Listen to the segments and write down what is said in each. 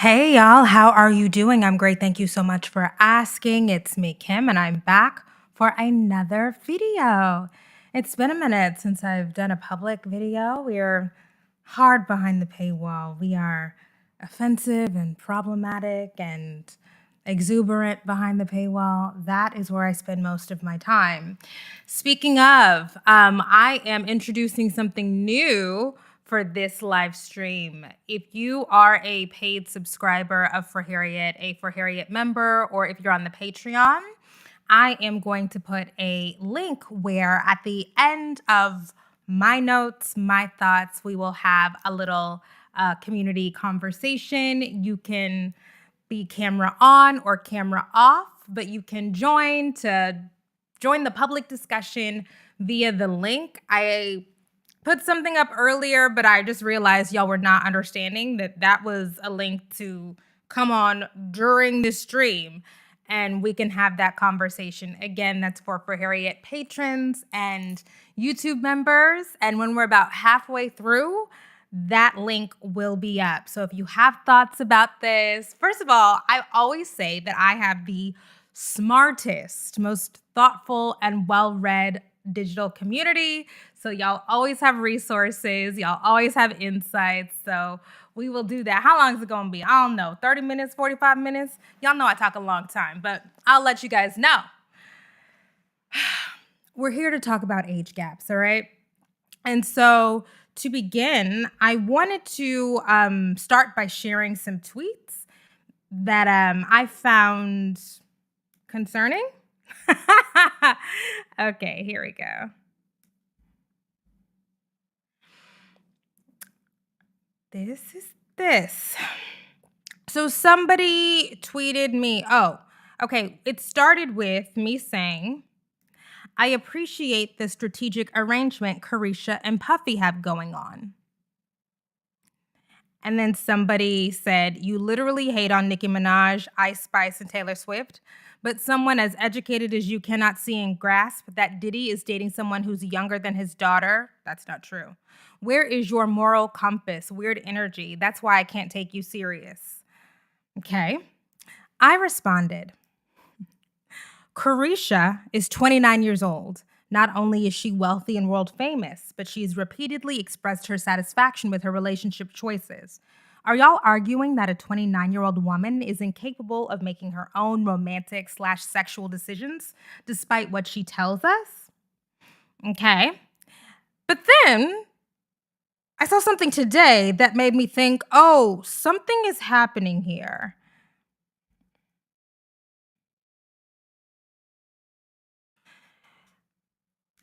Hey y'all, how are you doing? I'm great. Thank you so much for asking. It's me, Kim, and I'm back for another video. It's been a minute since I've done a public video. We're hard behind the paywall. We are offensive and problematic and exuberant behind the paywall. That is where I spend most of my time. Speaking of, I am introducing something new for this live stream. If you are a paid subscriber of For Harriet, a For Harriet member, or if you're on the Patreon, I am going to put a link where at the end of my notes, my thoughts, we will have a little community conversation. You can be camera on or camera off, but you can join the public discussion via the link. I put something up earlier, but I just realized y'all were not understanding that was a link to come on during the stream and we can have that conversation. Again, that's for Harriet patrons and YouTube members. And when we're about halfway through, that link will be up. So if you have thoughts about this, first of all, I always say that I have the smartest, most thoughtful, and well-read digital community. So y'all always have resources. Y'all always have insights. So we will do that. How long is it going to be? I don't know. 30 minutes, 45 minutes? Y'all know I talk a long time, but I'll let you guys know. We're here to talk about age gaps, all right? And so to begin, I wanted to start by sharing some tweets that I found concerning. Okay, here we go. This is this. So somebody tweeted me. Oh, okay. It started with me saying, I appreciate the strategic arrangement Carisha and Puffy have going on. And then somebody said, you literally hate on Nicki Minaj, Ice Spice, and Taylor Swift, but someone as educated as you cannot see and grasp that Diddy is dating someone who's younger than his daughter. That's not true. Where is your moral compass? Weird energy. That's why I can't take you serious. Okay. I responded, Carisha is 29 years old. Not only is she wealthy and world famous, but she's repeatedly expressed her satisfaction with her relationship choices. Are y'all arguing that a 29-year-old woman is incapable of making her own romantic/sexual decisions despite what she tells us? Okay. But then I saw something today that made me think, oh, something is happening here.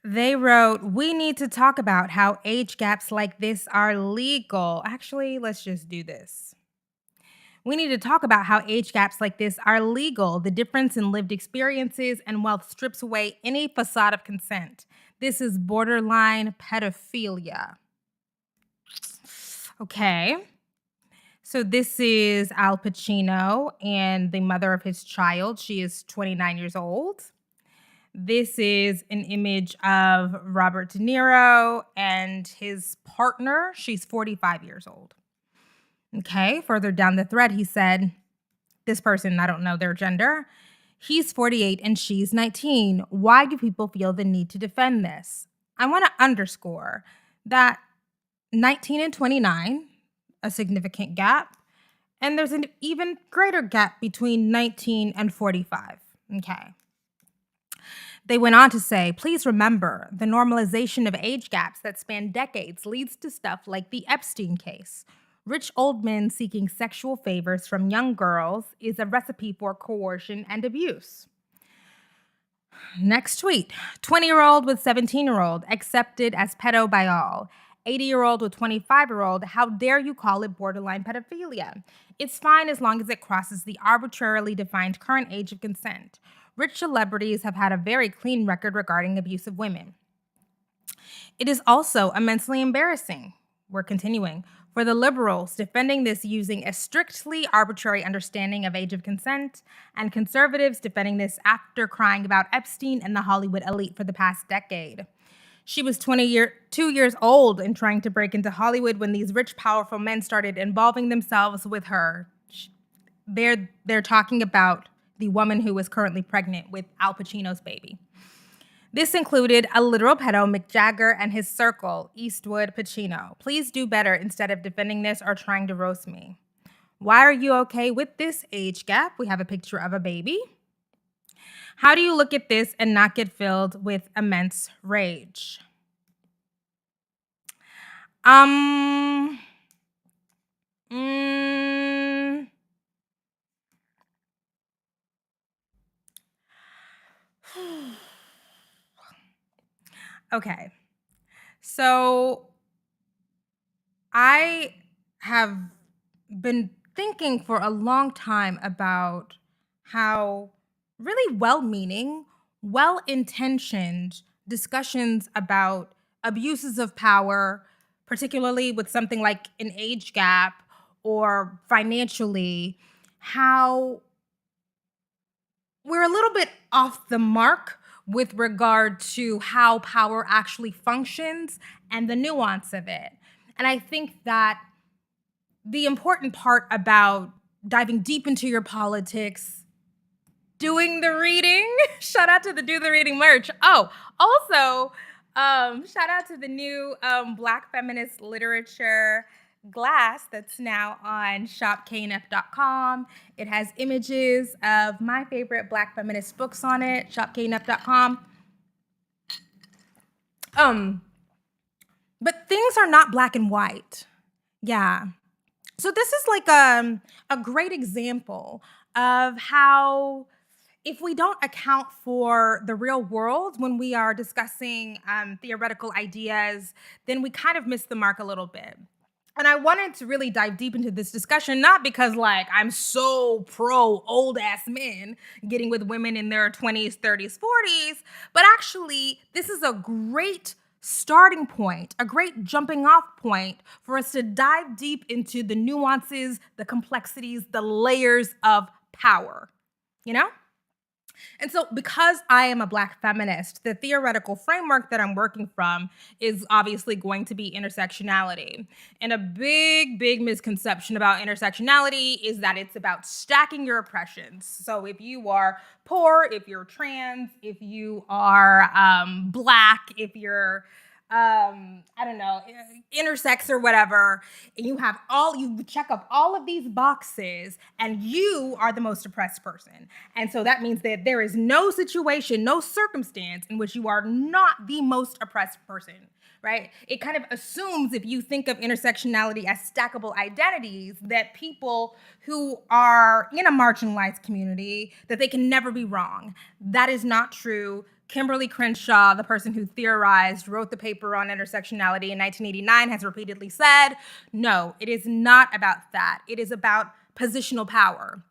They wrote, we need to talk about how age gaps like this are legal. Actually, let's just do this. We need to talk about how age gaps like this are legal. The difference in lived experiences and wealth strips away any facade of consent. This is borderline pedophilia. Okay. So this is Al Pacino and the mother of his child. She is 29 years old. This is an image of Robert De Niro and his partner. She's 45 years old. Okay, further down the thread, he said, this person, I don't know their gender, he's 48 and she's 19. Why do people feel the need to defend this? I want to underscore that 19 and 29, a significant gap, and there's an even greater gap between 19 and 45. Okay. They went on to say, please remember, the normalization of age gaps that span decades leads to stuff like the Epstein case. Rich old men seeking sexual favors from young girls is a recipe for coercion and abuse. Next tweet, 20-year-old with 17-year-old accepted as pedo by all. 80-year-old with 25-year-old, how dare you call it borderline pedophilia? It's fine as long as it crosses the arbitrarily defined current age of consent. Rich celebrities have had a very clean record regarding abuse of women. It is also immensely embarrassing, we're continuing, for the liberals defending this using a strictly arbitrary understanding of age of consent, and conservatives defending this after crying about Epstein and the Hollywood elite for the past decade. She was 22 years old and trying to break into Hollywood when these rich, powerful men started involving themselves with her. they're talking about the woman who is currently pregnant with Al Pacino's baby. This included a literal pedo, Mick Jagger, and his circle, Eastwood Pacino. Please do better instead of defending this or trying to roast me. Why are you okay with this age gap? We have a picture of a baby. How do you look at this and not get filled with immense rage? Um, mm, okay. So I have been thinking for a long time about how really well meaning, well intentioned discussions about abuses of power, particularly with something like an age gap or financially, how we're a little bit off the mark with regard to how power actually functions and the nuance of it. And I think that the important part about diving deep into your politics, doing the reading, shout out to the Do the Reading merch. Oh, also, shout out to the new Black feminist literature glass that's now on shopknf.com. It has images of my favorite Black feminist books on it, shopknf.com. But things are not black and white. Yeah. So this is like a great example of how if we don't account for the real world when we are discussing theoretical ideas, then we kind of miss the mark a little bit. And I wanted to really dive deep into this discussion, not because like I'm so pro old ass men getting with women in their 20s, 30s, 40s, but actually this is a great starting point, a great jumping off point for us to dive deep into the nuances, the complexities, the layers of power, you know? And so, because I am a Black feminist, the theoretical framework that I'm working from is obviously going to be intersectionality. And a big, big misconception about intersectionality is that it's about stacking your oppressions. So, if you are poor, if you're trans, if you are Black, if you're I don't know, intersex or whatever, and you check up all of these boxes and you are the most oppressed person. And so that means that there is no situation, no circumstance in which you are not the most oppressed person, right? It kind of assumes if you think of intersectionality as stackable identities, that people who are in a marginalized community, that they can never be wrong. That is not true. Kimberly Crenshaw, the person who wrote the paper on intersectionality in 1989, has repeatedly said, no, it is not about that. It is about positional power.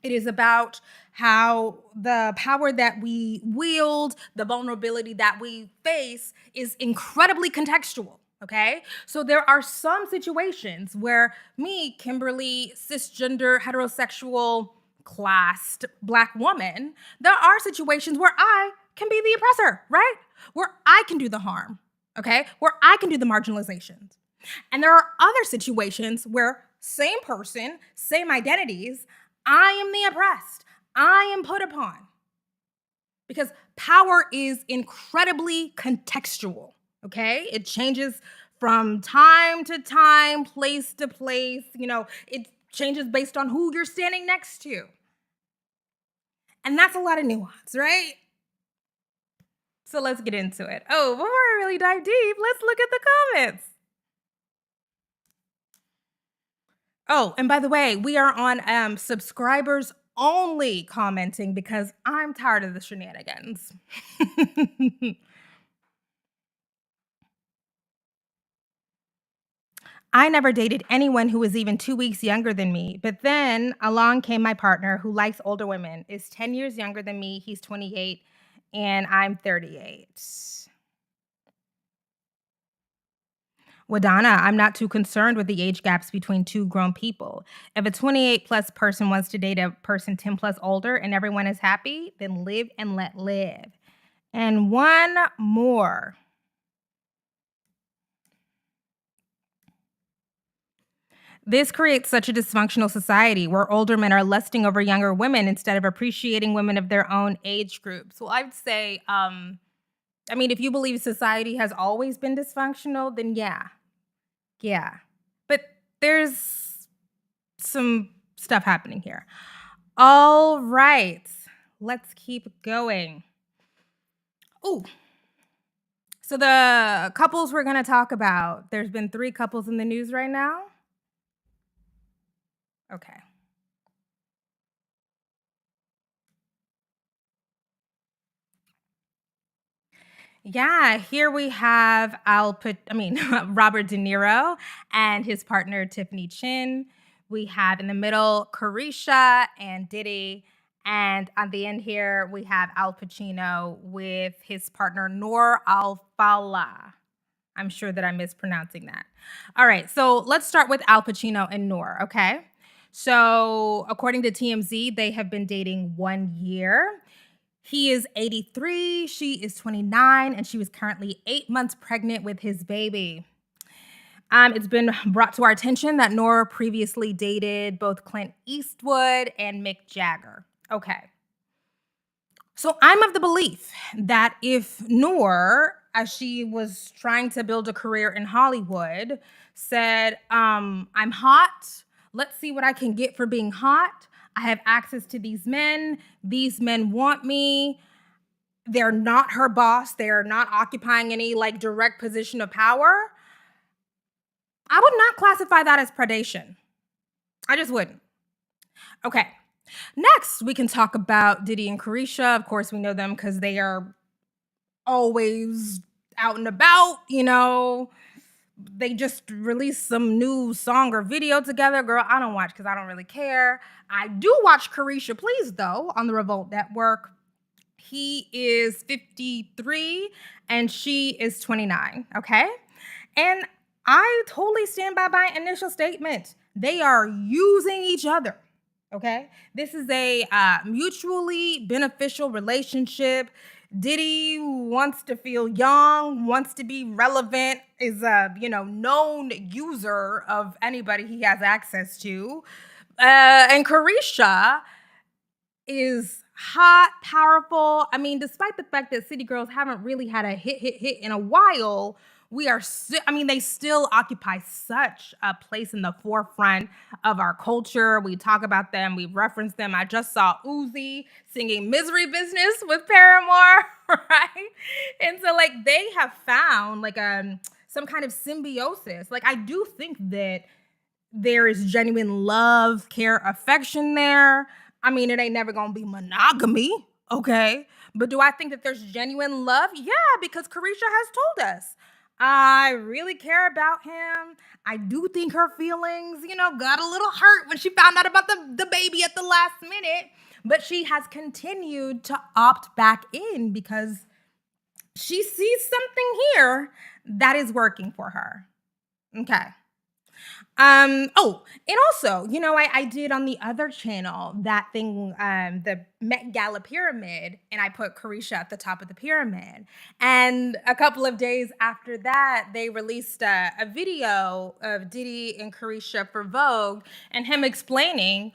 It is about how the power that we wield, the vulnerability that we face is incredibly contextual. Okay, so there are some situations where me, Kimberly, cisgender, heterosexual, classed Black woman, there are situations where I can be the oppressor, right? Where I can do the harm, okay? Where I can do the marginalizations. And there are other situations where same person, same identities, I am the oppressed. I am put upon. Because power is incredibly contextual, okay? It changes from time to time, place to place. You know, it changes based on who you're standing next to. And that's a lot of nuance, right? So let's get into it. Oh, before I really dive deep, let's look at the comments. Oh, and by the way, we are on subscribers only commenting because I'm tired of the shenanigans. I never dated anyone who was even 2 weeks younger than me. But then along came my partner who likes older women, is 10 years younger than me. He's 28 and I'm 38. Wadana, I'm not too concerned with the age gaps between two grown people. If a 28 plus person wants to date a person 10 plus older and everyone is happy, then live and let live. And one more. This creates such a dysfunctional society where older men are lusting over younger women instead of appreciating women of their own age group. So I'd say, I mean, if you believe society has always been dysfunctional, then yeah. But there's some stuff happening here. All right, let's keep going. Oh, so the couples we're gonna talk about, there's been 3 couples in the news right now. Okay. Yeah, here we have Robert De Niro and his partner Tiffany Chin. We have in the middle Carisha and Diddy, and on the end here we have Al Pacino with his partner Noor Al Fala. I'm sure that I'm mispronouncing that. All right, so let's start with Al Pacino and Noor, okay? So, according to TMZ, they have been dating 1 year. He is 83, she is 29, and she was currently 8 months pregnant with his baby. It's been brought to our attention that Noor previously dated both Clint Eastwood and Mick Jagger. Okay. So I'm of the belief that if Noor, as she was trying to build a career in Hollywood, said, I'm hot, let's see what I can get for being hot. I have access to these men want me. They're not her boss. They're not occupying any like direct position of power. I would not classify that as predation. I just wouldn't. Okay. Next, we can talk about Diddy and Carisha. Of course, we know them because they are always out and about, They just released some new song or video together. Girl, I don't watch because I don't really care. I do watch Carisha Please, though, on the Revolt Network. He is 53 and she is 29, okay? And I totally stand by my initial statement. They are using each other, okay? This is a mutually beneficial relationship. Diddy wants to feel young, wants to be relevant, is a known user of anybody he has access to. And Carisha is hot, powerful. I mean, despite the fact that City Girls haven't really had a hit in a while, they still occupy such a place in the forefront of our culture. We talk about them, we reference them. I just saw Uzi singing Misery Business with Paramore, right? And so like they have found like some kind of symbiosis. Like I do think that there is genuine love, care, affection there. I mean, it ain't never gonna be monogamy, okay? But do I think that there's genuine love? Yeah, because Carisha has told us. I really care about him. I do think her feelings, got a little hurt when she found out about the baby at the last minute. But she has continued to opt back in because she sees something here that is working for her. Okay. And also, I did on the other channel that thing, the Met Gala pyramid, and I put Carisha at the top of the pyramid. And a couple of days after that, they released a video of Diddy and Carisha for Vogue and him explaining,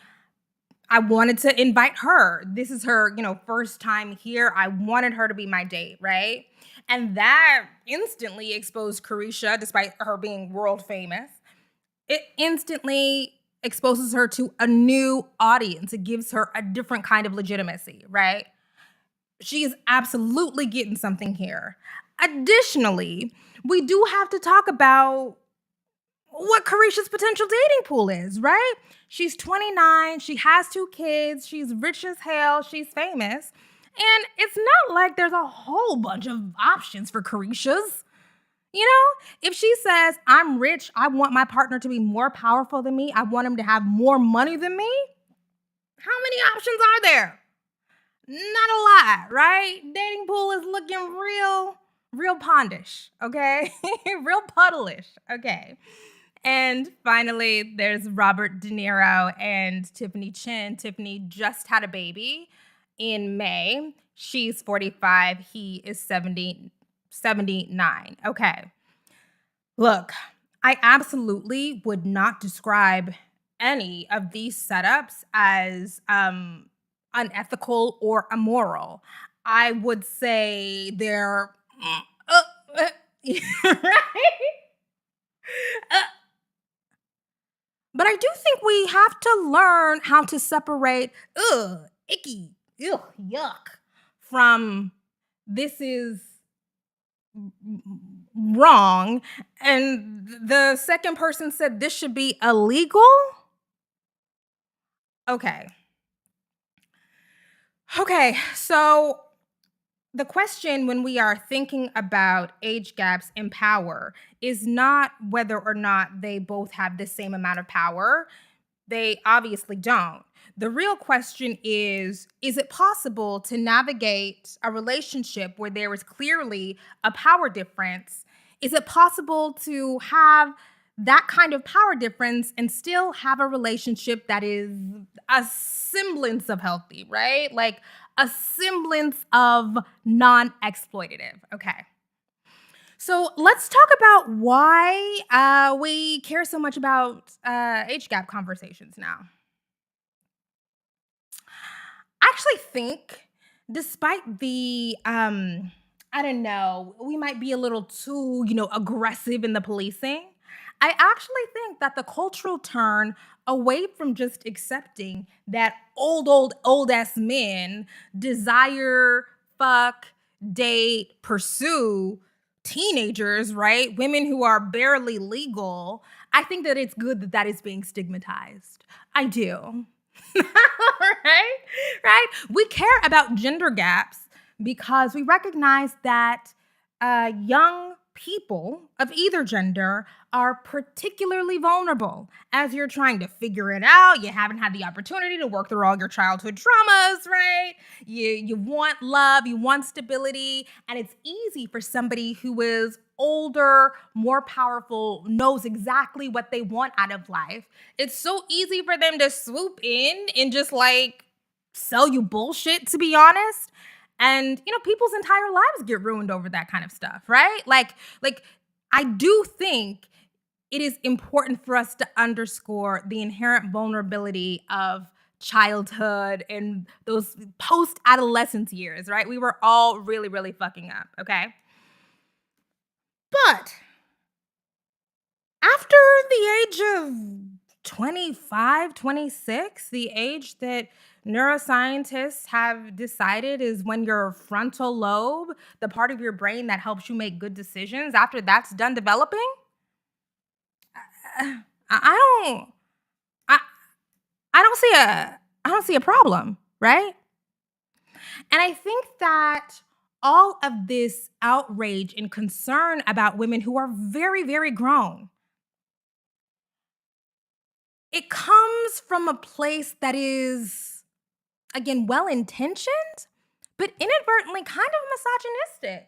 I wanted to invite her. This is her, first time here. I wanted her to be my date, right? And that instantly exposed Carisha, despite her being world famous. It instantly exposes her to a new audience. It gives her a different kind of legitimacy, right? She is absolutely getting something here. Additionally, we do have to talk about what Carisha's potential dating pool is, right? She's 29, she has 2 kids, she's rich as hell, she's famous. And it's not like there's a whole bunch of options for Carisha's. If she says, I'm rich, I want my partner to be more powerful than me, I want him to have more money than me, how many options are there? Not a lot, right? Dating pool is looking real pondish, okay? Real puddleish, okay? And finally, there's Robert De Niro and Tiffany Chin. Tiffany just had a baby in May. She's 45, he is 79. Okay. Look, I absolutely would not describe any of these setups as unethical or immoral. I would say they're right. Uh, but I do think we have to learn how to separate icky, yuck from this is wrong. And the second person said this should be illegal. Okay. Okay. So the question when we are thinking about age gaps in power is not whether or not they both have the same amount of power. They obviously don't. The real question is it possible to navigate a relationship where there is clearly a power difference? Is it possible to have that kind of power difference and still have a relationship that is a semblance of healthy, right? Like a semblance of non exploitative. Okay. So let's talk about why we care so much about age gap conversations now. I actually think, despite the, I don't know, we might be a little too, aggressive in the policing. I actually think that the cultural turn away from just accepting that old ass men desire, fuck, date, pursue teenagers, right? Women who are barely legal. I think that it's good that that is being stigmatized. I do. Right? Right? We care about gender gaps because we recognize that young people of either gender are particularly vulnerable as you're trying to figure it out. You haven't had the opportunity to work through all your childhood traumas, right? You want love, you want stability, and it's easy for somebody who is older, more powerful, knows exactly what they want out of life. It's so easy for them to swoop in and just like sell you bullshit, to be honest. And people's entire lives get ruined over that kind of stuff, right? Like I do think it is important for us to underscore the inherent vulnerability of childhood and those post adolescence years, right? We were all really, really fucking up, okay? But after the age of 25, 26, the age that neuroscientists have decided is when your frontal lobe, the part of your brain that helps you make good decisions, after that's done developing, I don't I, I don't see a problem, right? And I think that all of this outrage and concern about women who are very, very grown, it comes from a place that is, again, well intentioned, but inadvertently kind of misogynistic.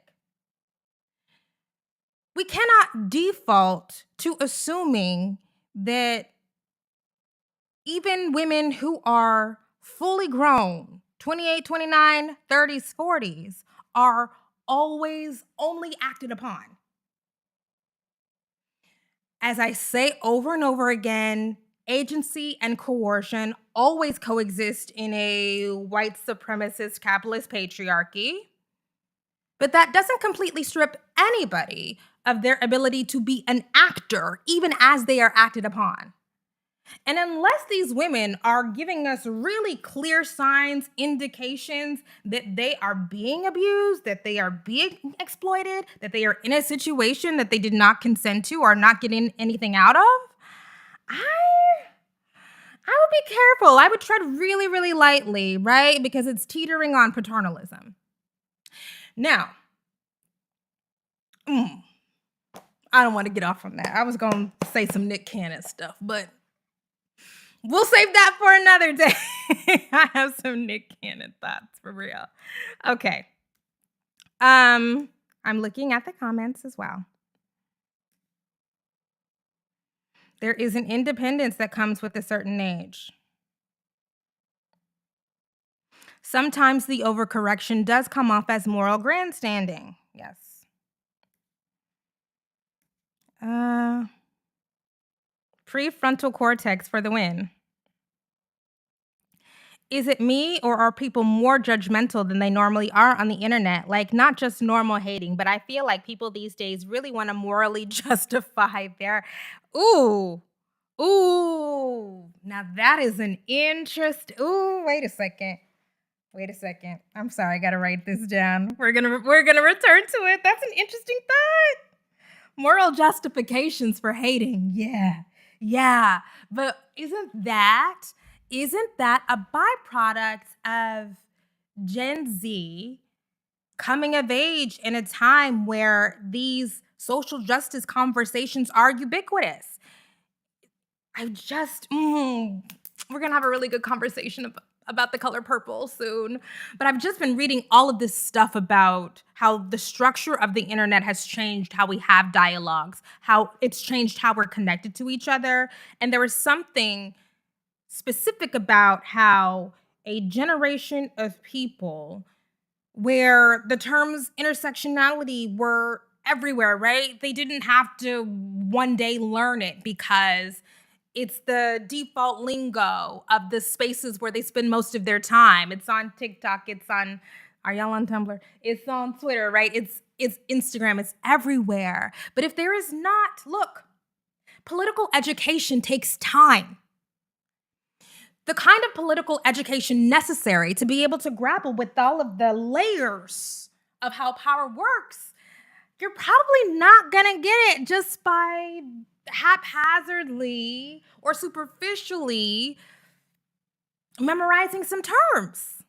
We cannot default to assuming that even women who are fully grown, 28, 29, 30s, 40s, are always only acted upon. As I say over and over again, agency and coercion always coexist in a white supremacist capitalist patriarchy, but that doesn't completely strip anybody of their ability to be an actor, even as they are acted upon. And unless these women are giving us really clear signs, indications that they are being abused, that they are being exploited, that they are in a situation that they did not consent to or not getting anything out of, I I would be careful. I would tread really, really lightly, right? Because it's teetering on paternalism. Now, mm, I don't want to get off from that. I was going to say some Nick Cannon stuff, but we'll save that for another day. I have some Nick Cannon thoughts for real. Okay. I'm looking at the comments as well. There is an independence that comes with a certain age. Sometimes the overcorrection does come off as moral grandstanding. Yes. Uh Prefrontal cortex for the win. Is it me or are people more judgmental than they normally are on the internet? Like, not just normal hating, but I feel like people these days really want to morally justify their. Ooh, ooh. Now that is an interest. Ooh, wait a second. Wait a second. I'm sorry, I gotta write this down. We're gonna return to it. That's an interesting thought. Moral justifications for hating. Yeah. Yeah. But isn't that a byproduct of Gen Z coming of age in a time where these social justice conversations are ubiquitous? I just, we're gonna have a really good conversation about the color purple soon. But I've just been reading all of this stuff about how the structure of the internet has changed how we have dialogues, how it's changed how we're connected to each other. And there was something specific about how a generation of people where the terms intersectionality were everywhere, right? They didn't have to one day learn it because it's the default lingo of the spaces where they spend most of their time. It's on TikTok, it's on, are y'all on Tumblr? It's on Twitter, right? It's Instagram, it's everywhere. But if there is not, look, political education takes time. The kind of political education necessary to be able to grapple with all of the layers of how power works, you're probably not gonna get it just by haphazardly or superficially memorizing some terms.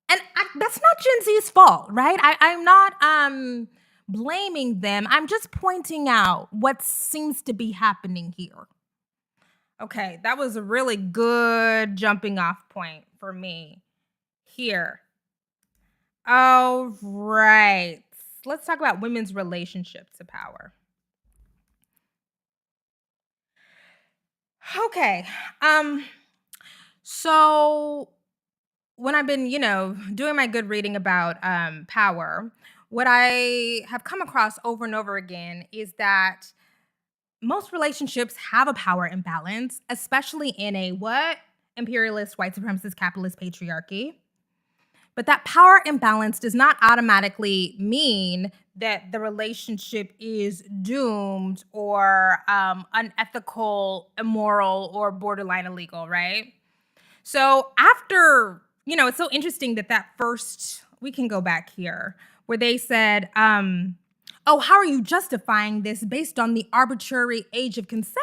And that's not Gen Z's fault, right? I'm not blaming them. I'm just pointing out what seems to be happening here. Okay, that was a really good jumping off point for me here. All right. Let's talk about women's relationship to power. Okay. So when I've been, doing my good reading about power, what I have come across over and over again is that most relationships have a power imbalance, especially in a what? Imperialist, white supremacist, capitalist patriarchy. But that power imbalance does not automatically mean that the relationship is doomed or unethical, immoral, or borderline illegal, right? So after, it's so interesting that first, we can go back here, where they said, oh, how are you justifying this based on the arbitrary age of consent?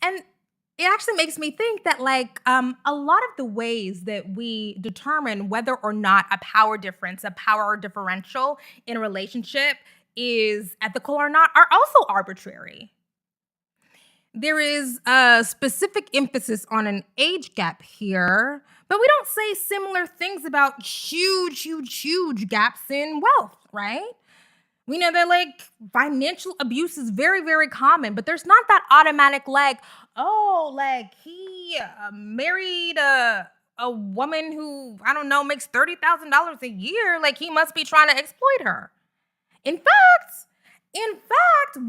And it actually makes me think that a lot of the ways that we determine whether or not a power difference, a power differential in a relationship is ethical or not are also arbitrary. There is a specific emphasis on an age gap here, but we don't say similar things about huge gaps in wealth, right? We know that financial abuse is very, very common, but there's not that automatic he married a woman who, I don't know, makes $30,000 a year. Like he must be trying to exploit her. In fact,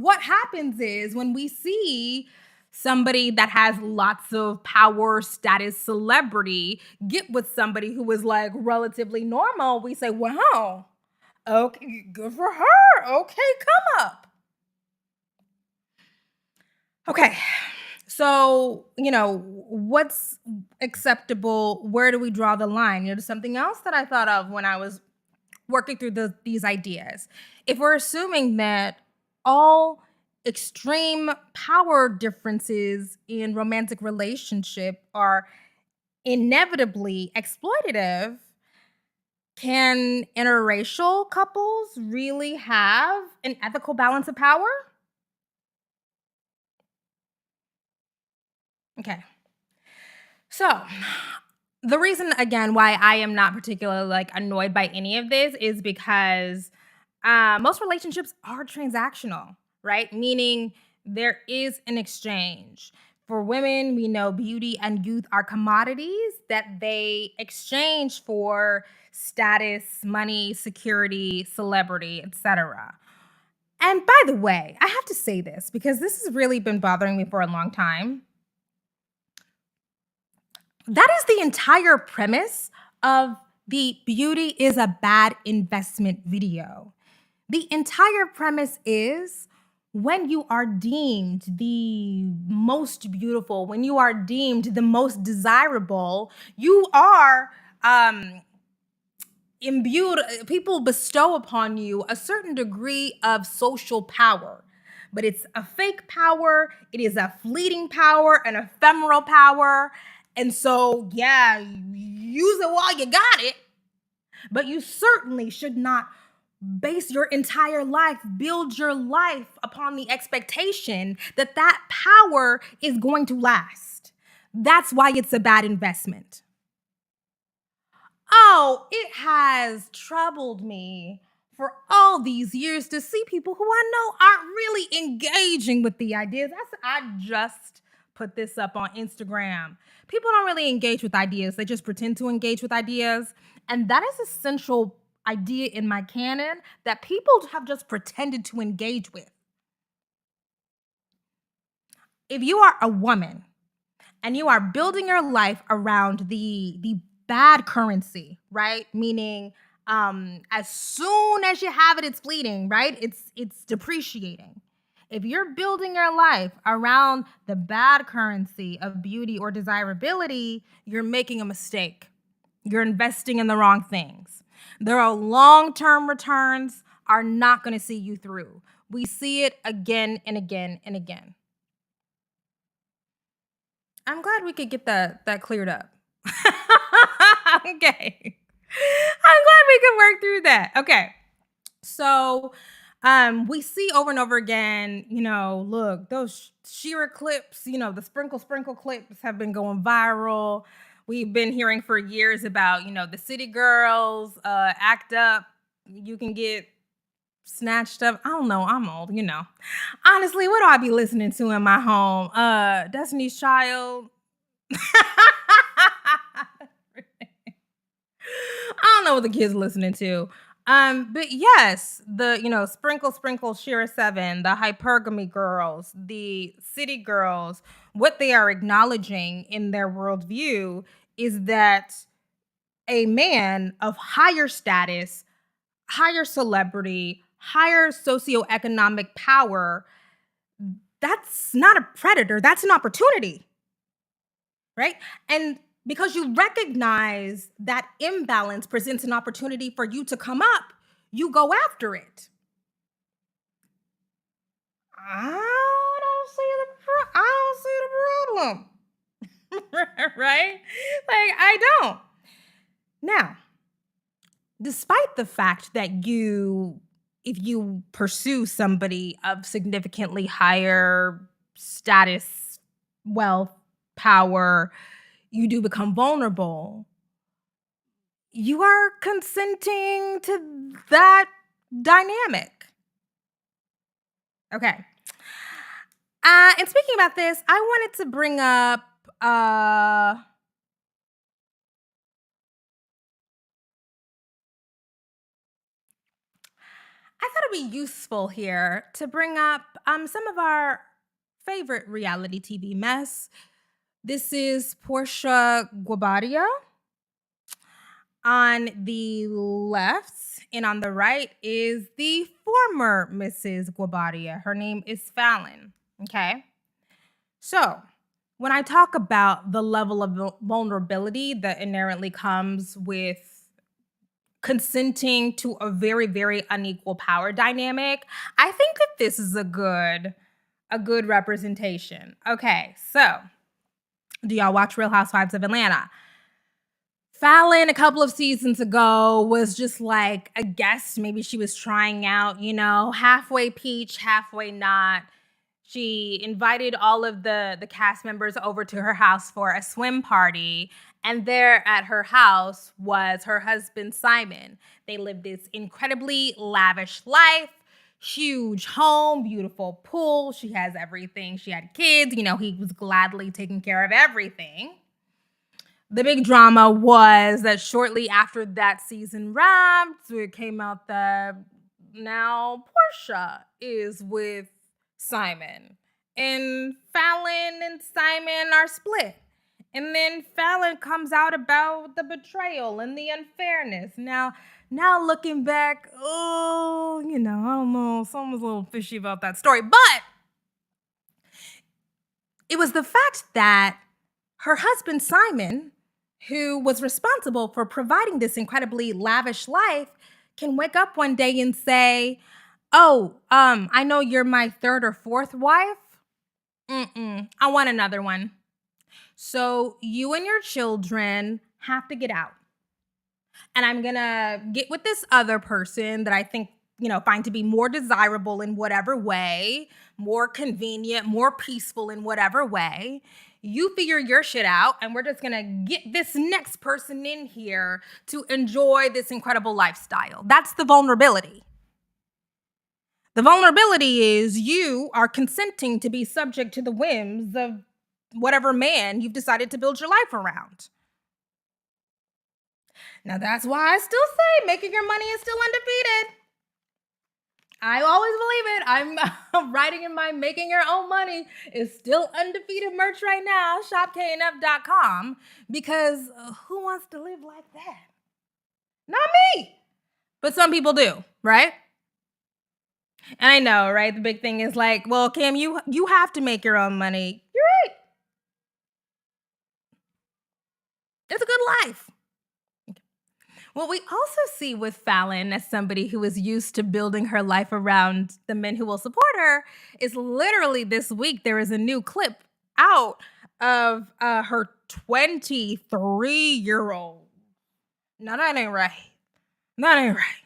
what happens is when we see somebody that has lots of power, status, celebrity get with somebody who is relatively normal, we say, wow, okay, good for her. Okay, come up. Okay. So, what's acceptable? Where do we draw the line? There's something else that I thought of when I was working through these ideas. If we're assuming that all extreme power differences in romantic relationship are inevitably exploitative, can interracial couples really have an ethical balance of power? Okay. So, the reason again why I am not particularly annoyed by any of this is because most relationships are transactional, right? Meaning there is an exchange. For women, we know beauty and youth are commodities that they exchange for status, money, security, celebrity, etc. And by the way, I have to say this because this has really been bothering me for a long time. That is the entire premise of the beauty is a bad investment video. The entire premise is when you are deemed the most beautiful, when you are deemed the most desirable, you are imbued, people bestow upon you a certain degree of social power. But it's a fake power, it is a fleeting power, an ephemeral power. And so, yeah, use it while you got it, but you certainly should not base your entire life, build your life upon the expectation that that power is going to last. That's why it's a bad investment. Oh, it has troubled me for all these years to see people who I know aren't really engaging with the ideas. I just put this up on Instagram. People don't really engage with ideas, they just pretend to engage with ideas. And that is a central idea in my canon that people have just pretended to engage with. If you are a woman and you are building your life around the bad currency, right? Meaning, as soon as you have it, it's fleeting, right? It's depreciating. If you're building your life around the bad currency of beauty or desirability, you're making a mistake. You're investing in the wrong things. There are long-term returns are not going to see you through. We see it again and again and again. I'm glad we could get that cleared up. Okay. I'm glad we could work through that. Okay. So we see over and over again, look, those shearer clips, the sprinkle clips have been going viral. We've been hearing for years about, the city girls, act up, you can get snatched up. I don't know, I'm old. Honestly, what do I be listening to in my home? Destiny's Child. I don't know what the kids listening to. But yes, the sprinkle Shira 7, the hypergamy girls, the city girls, what they are acknowledging in their worldview is that a man of higher status, higher celebrity, higher socioeconomic power, that's not a predator, that's an opportunity, right? And because you recognize that imbalance presents an opportunity for you to come up, you go after it. I don't see the problem. Right? Like, I don't. Now, despite the fact that if you pursue somebody of significantly higher status, wealth, power, you do become vulnerable. You are consenting to that dynamic. Okay. And speaking about this, I wanted to bring up I thought it'd be useful here to bring up some of our favorite reality TV mess. This is Portia Guabadia on the left, and on the right is the former Mrs. Guabadia. Her name is Fallon. Okay. So, when I talk about the level of vulnerability that inherently comes with consenting to a very, very unequal power dynamic, I think that this is a good representation. Okay, so do y'all watch Real Housewives of Atlanta? Fallon, a couple of seasons ago, was just like a guest. Maybe she was trying out, halfway peach, halfway not. She invited all of the cast members over to her house for a swim party. And there at her house was her husband, Simon. They lived this incredibly lavish life, huge home, beautiful pool. She has everything. She had kids. He was gladly taking care of everything. The big drama was that shortly after that season wrapped, it came out that now Portia is with Simon, and Fallon and Simon are split. And then Fallon comes out about the betrayal and the unfairness. Now looking back, oh, I don't know, someone's a little fishy about that story. But it was the fact that her husband, Simon, who was responsible for providing this incredibly lavish life, can wake up one day and say, oh, I know you're my third or fourth wife. I want another one. So you and your children have to get out. And I'm going to get with this other person that I think, find to be more desirable in whatever way, more convenient, more peaceful in whatever way. You figure your shit out, and we're just going to get this next person in here to enjoy this incredible lifestyle. That's the vulnerability. The vulnerability is you are consenting to be subject to the whims of whatever man you've decided to build your life around. Now, that's why I still say making your money is still undefeated. I always believe it. I'm writing in my Making Your Own Money is still undefeated merch right now, shopknf.com, because who wants to live like that? Not me. But some people do, right? And I know, right? The big thing is like, well, Cam, you have to make your own money. You're right. It's a good life. What we also see with Fallon as somebody who is used to building her life around the men who will support her is literally this week there is a new clip out of her 23-year-old. No, that ain't right. That ain't right.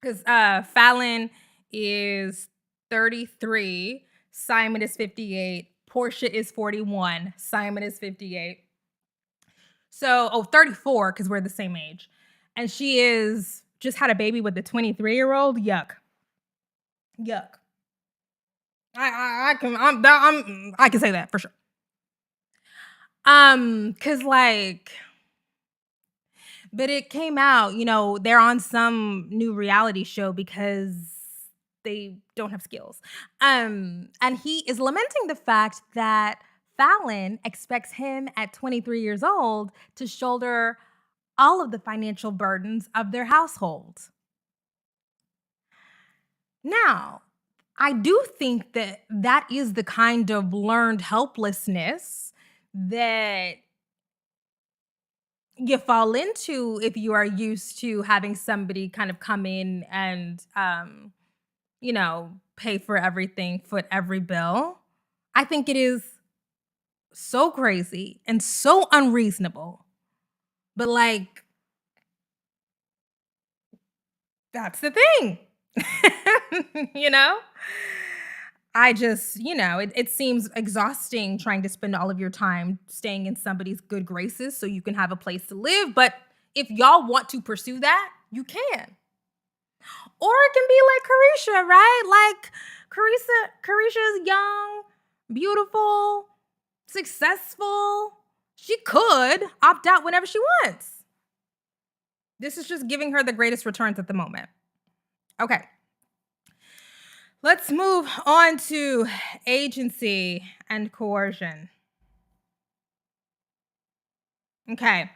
Because Fallon is 33, Simon is 58, Portia is 41, Simon is 58. So, 34, because we're the same age. And she is just had a baby with a 23-year-old. Yuck. I can say that for sure. Cause but it came out, they're on some new reality show because they don't have skills. And he is lamenting the fact that Fallon expects him at 23 years old to shoulder all of the financial burdens of their household. Now, I do think that is the kind of learned helplessness that you fall into if you are used to having somebody kind of come in and, pay for everything, foot every bill. I think it is so crazy and so unreasonable. But that's the thing. I just, it seems exhausting trying to spend all of your time staying in somebody's good graces so you can have a place to live. But if y'all want to pursue that, you can. Or it can be like Carisha, right? Like Carisha's young, beautiful, successful. She could opt out whenever she wants. This is just giving her the greatest returns at the moment. Okay. Let's move on to agency and coercion. Okay.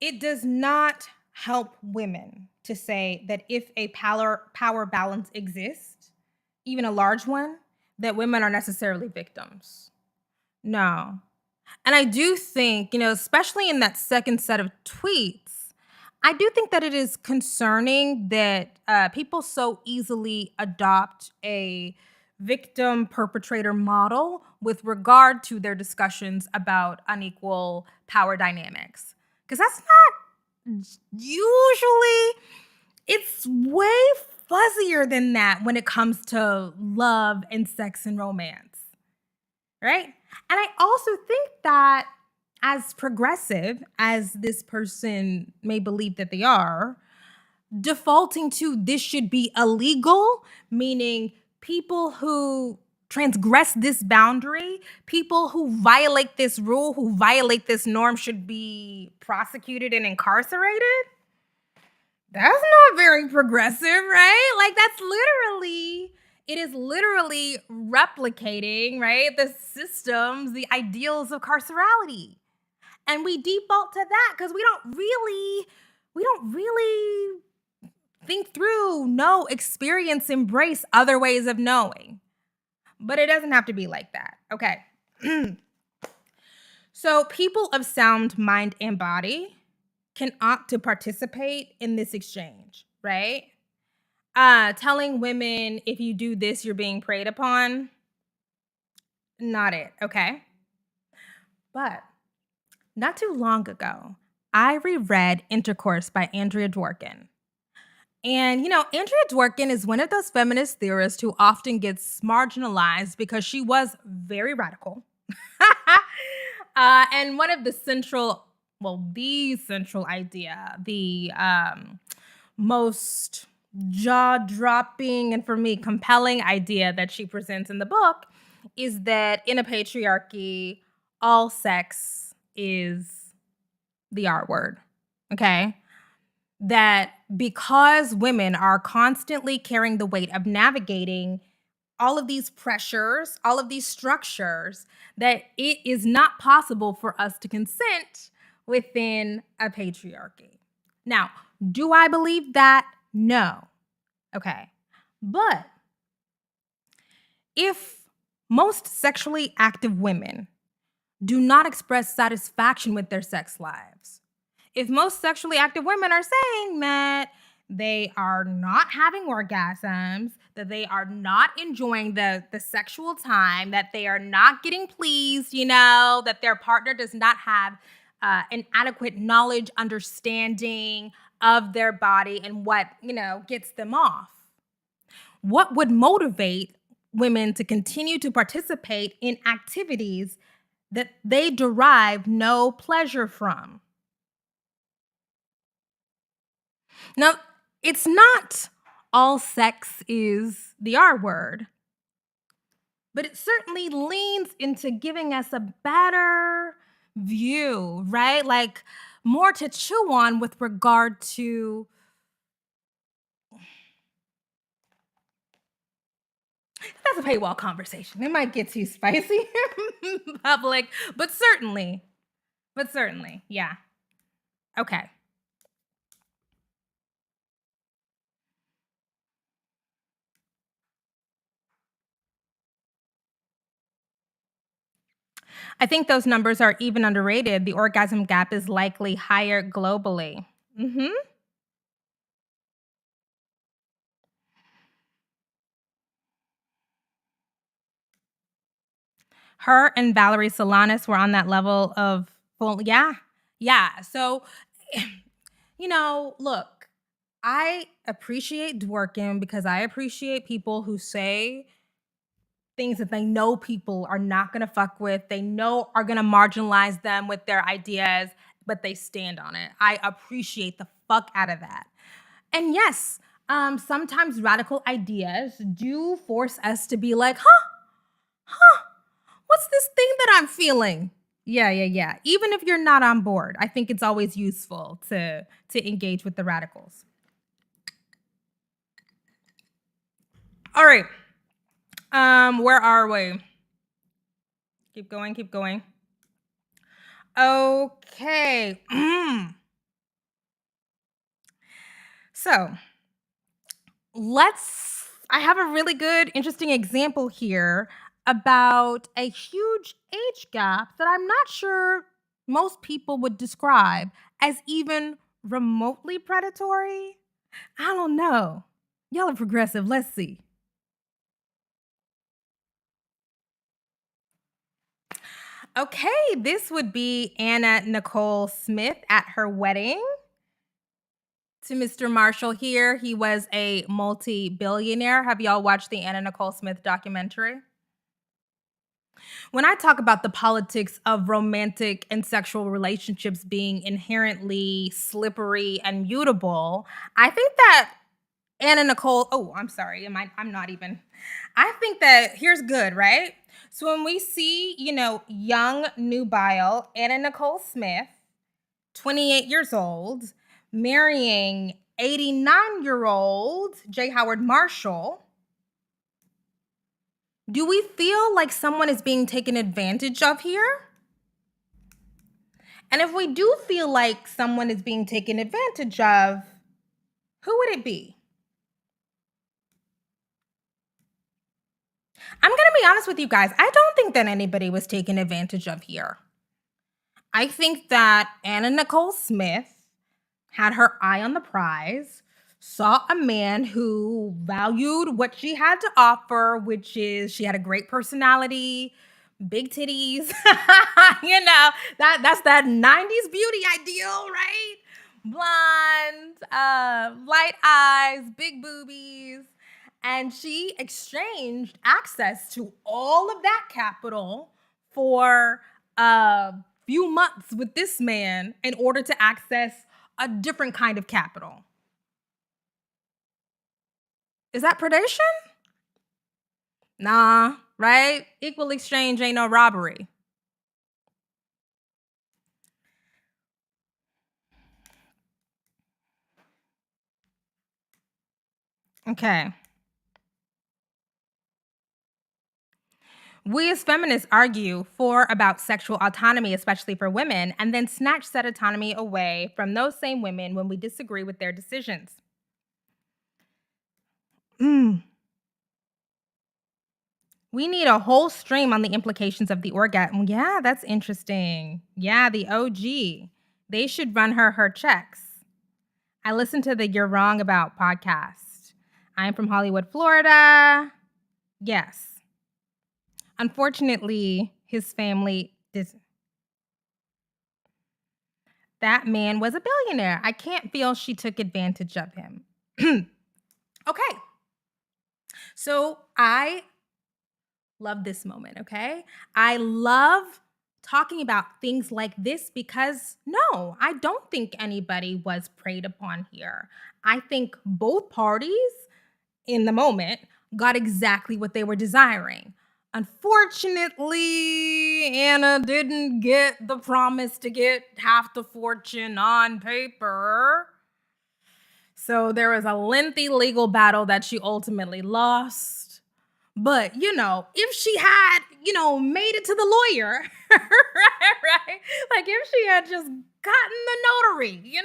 It does not help women to say that if a power balance exists, even a large one, that women are necessarily victims. No. And I do think, especially in that second set of tweets, I do think that it is concerning that people so easily adopt a victim perpetrator model with regard to their discussions about unequal power dynamics. Because that's not usually, it's way fuzzier than that when it comes to love and sex and romance, right? And I also think that as progressive as this person may believe that they are, defaulting to this should be illegal, meaning people who transgress this boundary, people who violate this rule, who violate this norm should be prosecuted and incarcerated. That's not very very progressive, right? Like it is literally replicating, right? The systems, the ideals of carcerality. And we default to that because we don't really think through, know, experience, embrace other ways of knowing. But it doesn't have to be like that. Okay. So people of sound mind and body can opt to participate in this exchange, right? Telling women if you do this, you're being preyed upon. Not it. Okay. But not too long ago, I reread Intercourse by Andrea Dworkin. And, Andrea Dworkin is one of those feminist theorists who often gets marginalized because she was very radical. And one of the the central idea, the most jaw dropping and for me compelling idea that she presents in the book is that in a patriarchy, all sex is the R word. Okay. That because women are constantly carrying the weight of navigating all of these pressures, all of these structures, that it is not possible for us to consent within a patriarchy. Now, do I believe that? No. Okay. But if most sexually active women do not express satisfaction with their sex lives, if most sexually active women are saying that they are not having orgasms, that they are not enjoying the sexual time, that they are not getting pleased, that their partner does not have an adequate knowledge, understanding of their body and what, gets them off. What would motivate women to continue to participate in activities that they derive no pleasure from? Now, it's not all sex is the R word, but it certainly leans into giving us a better view, right? Like more to chew on with regard to. That's a paywall conversation. It might get too spicy in public, but certainly, yeah. Okay. I think those numbers are even underrated. The orgasm gap is likely higher globally. Mm-hmm. Her and Valerie Solanas were on that level of full, yeah, yeah. So, look, I appreciate Dworkin because I appreciate people who say things that they know people are not gonna fuck with, they know are gonna marginalize them with their ideas, but they stand on it. I appreciate the fuck out of that. And yes, sometimes radical ideas do force us to be like, huh, what's this thing that I'm feeling? Yeah. Even if you're not on board, I think it's always useful to engage with the radicals. All right. Where are we? Keep going. Okay. So, I have a really good, interesting example here about a huge age gap that I'm not sure most people would describe as even remotely predatory. I don't know. Y'all are progressive. Let's see. Okay, this would be Anna Nicole Smith at her wedding to Mr. Marshall here. He was a multi-billionaire. Have y'all watched the Anna Nicole Smith documentary? When I talk about the politics of romantic and sexual relationships being inherently slippery and mutable, I think that Anna Nicole, oh, I'm sorry. I'm not even. I think that here's good, right? So when we see, young nubile Anna Nicole Smith, 28 years old, marrying 89-year-old J. Howard Marshall. Do we feel like someone is being taken advantage of here? And if we do feel like someone is being taken advantage of, who would it be? I'm going to be honest with you guys. I don't think that anybody was taken advantage of here. I think that Anna Nicole Smith had her eye on the prize, saw a man who valued what she had to offer, which is she had a great personality, big titties. That's that 90s beauty ideal, right? Blonde, light eyes, big boobies. And she exchanged access to all of that capital for a few months with this man in order to access a different kind of capital. Is that predation? Nah, right? Equal exchange ain't no robbery. Okay. We as feminists argue for about sexual autonomy, especially for women, and then snatch said autonomy away from those same women when we disagree with their decisions. We need a whole stream on the implications of the orgasm. Yeah, that's interesting. Yeah, the OG. They should run her checks. I listened to the You're Wrong About podcast. I'm from Hollywood, Florida. Yes. Unfortunately, his family that man was a billionaire. I can't feel she took advantage of him. Okay. So I love this moment, okay? I love talking about things like this because no, I don't think anybody was preyed upon here. I think both parties in the moment got exactly what they were desiring. Unfortunately, Anna didn't get the promise to get half the fortune on paper. So there was a lengthy legal battle that she ultimately lost. But, if she had, made it to the lawyer, right? Like if she had just gotten the notary,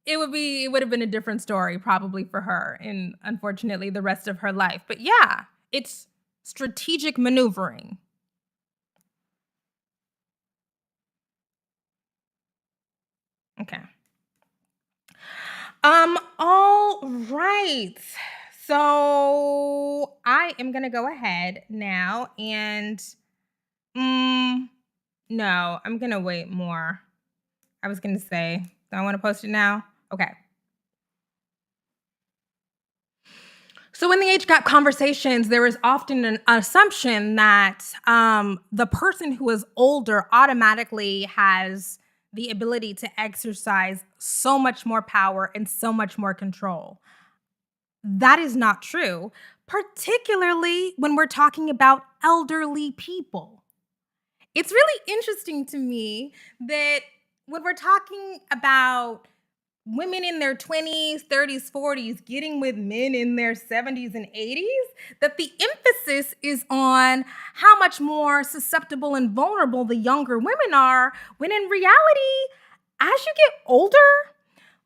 it would have been a different story probably for her and unfortunately the rest of her life. But yeah, it's strategic maneuvering. Okay. All right. So I am gonna go ahead now and no, I'm gonna wait more. I was gonna say, do I want to post it now? Okay. So in the age gap conversations, there is often an assumption that the person who is older automatically has the ability to exercise so much more power and so much more control. That is not true, particularly when we're talking about elderly people. It's really interesting to me that when we're talking about women in their 20s, 30s, 40s getting with men in their 70s and 80s, that the emphasis is on how much more susceptible and vulnerable the younger women are, when in reality, as you get older,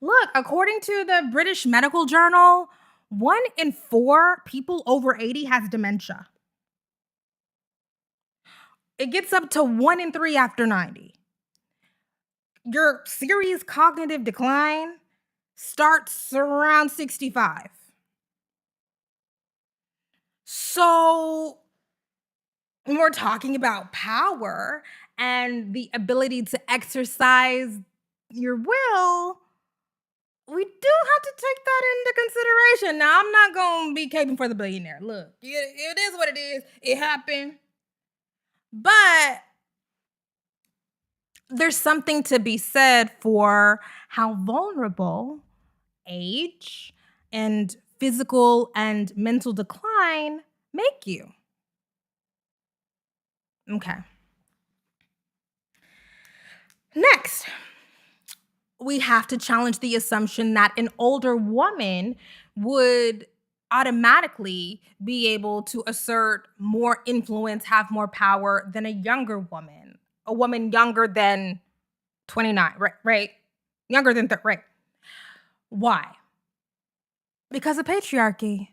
look, according to the British Medical Journal, 1 in 4 people over 80 has dementia. It gets up to 1 in 3 after 90. Your serious cognitive decline starts around 65. So when we're talking about power and the ability to exercise your will, we do have to take that into consideration. Now, I'm not going to be caping for the billionaire. Look, it is what it is. It happened. But there's something to be said for how vulnerable age and physical and mental decline make you. Okay. Next, we have to challenge the assumption that an older woman would automatically be able to assert more influence, have more power than a younger woman, a woman younger than 29, right? Right? Younger than 30, right? Why? Because of patriarchy,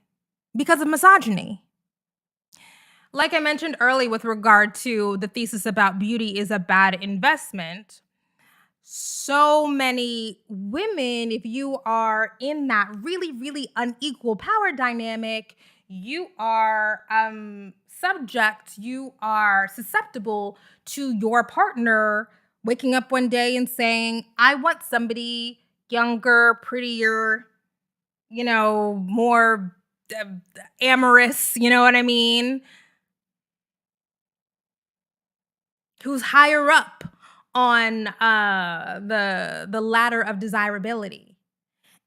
because of misogyny. Like I mentioned earlier with regard to the thesis about beauty is a bad investment, so many women, if you are in that really, really unequal power dynamic, you are subject, you are susceptible to your partner waking up one day and saying, I want somebody younger, prettier, more uh, amorous, you know what I mean? Who's higher up on the ladder of desirability.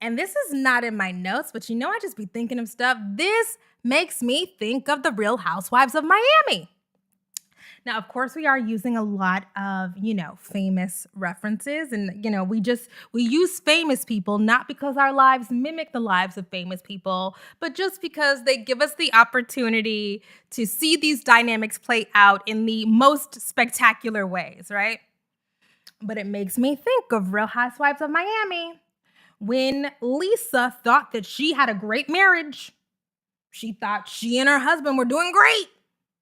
And this is not in my notes, but I just be thinking of stuff. This makes me think of the Real Housewives of Miami. Now, of course, we are using a lot of, famous references. And, we use famous people not because our lives mimic the lives of famous people, but just because they give us the opportunity to see these dynamics play out in the most spectacular ways, right? But it makes me think of Real Housewives of Miami when Lisa thought that she had a great marriage. She thought she and her husband were doing great,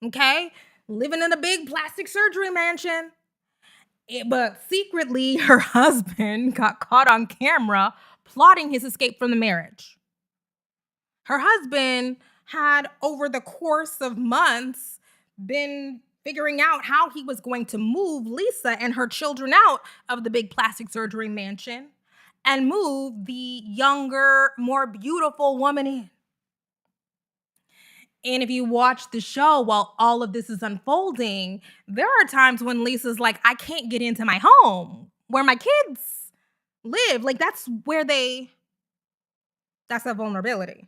okay? Living in a big plastic surgery mansion. But secretly, her husband got caught on camera plotting his escape from the marriage. Her husband had, over the course of months, been figuring out how he was going to move Lisa and her children out of the big plastic surgery mansion and move the younger, more beautiful woman in. And if you watch the show while all of this is unfolding, there are times when Lisa's like, I can't get into my home where my kids live. Like, that's a vulnerability.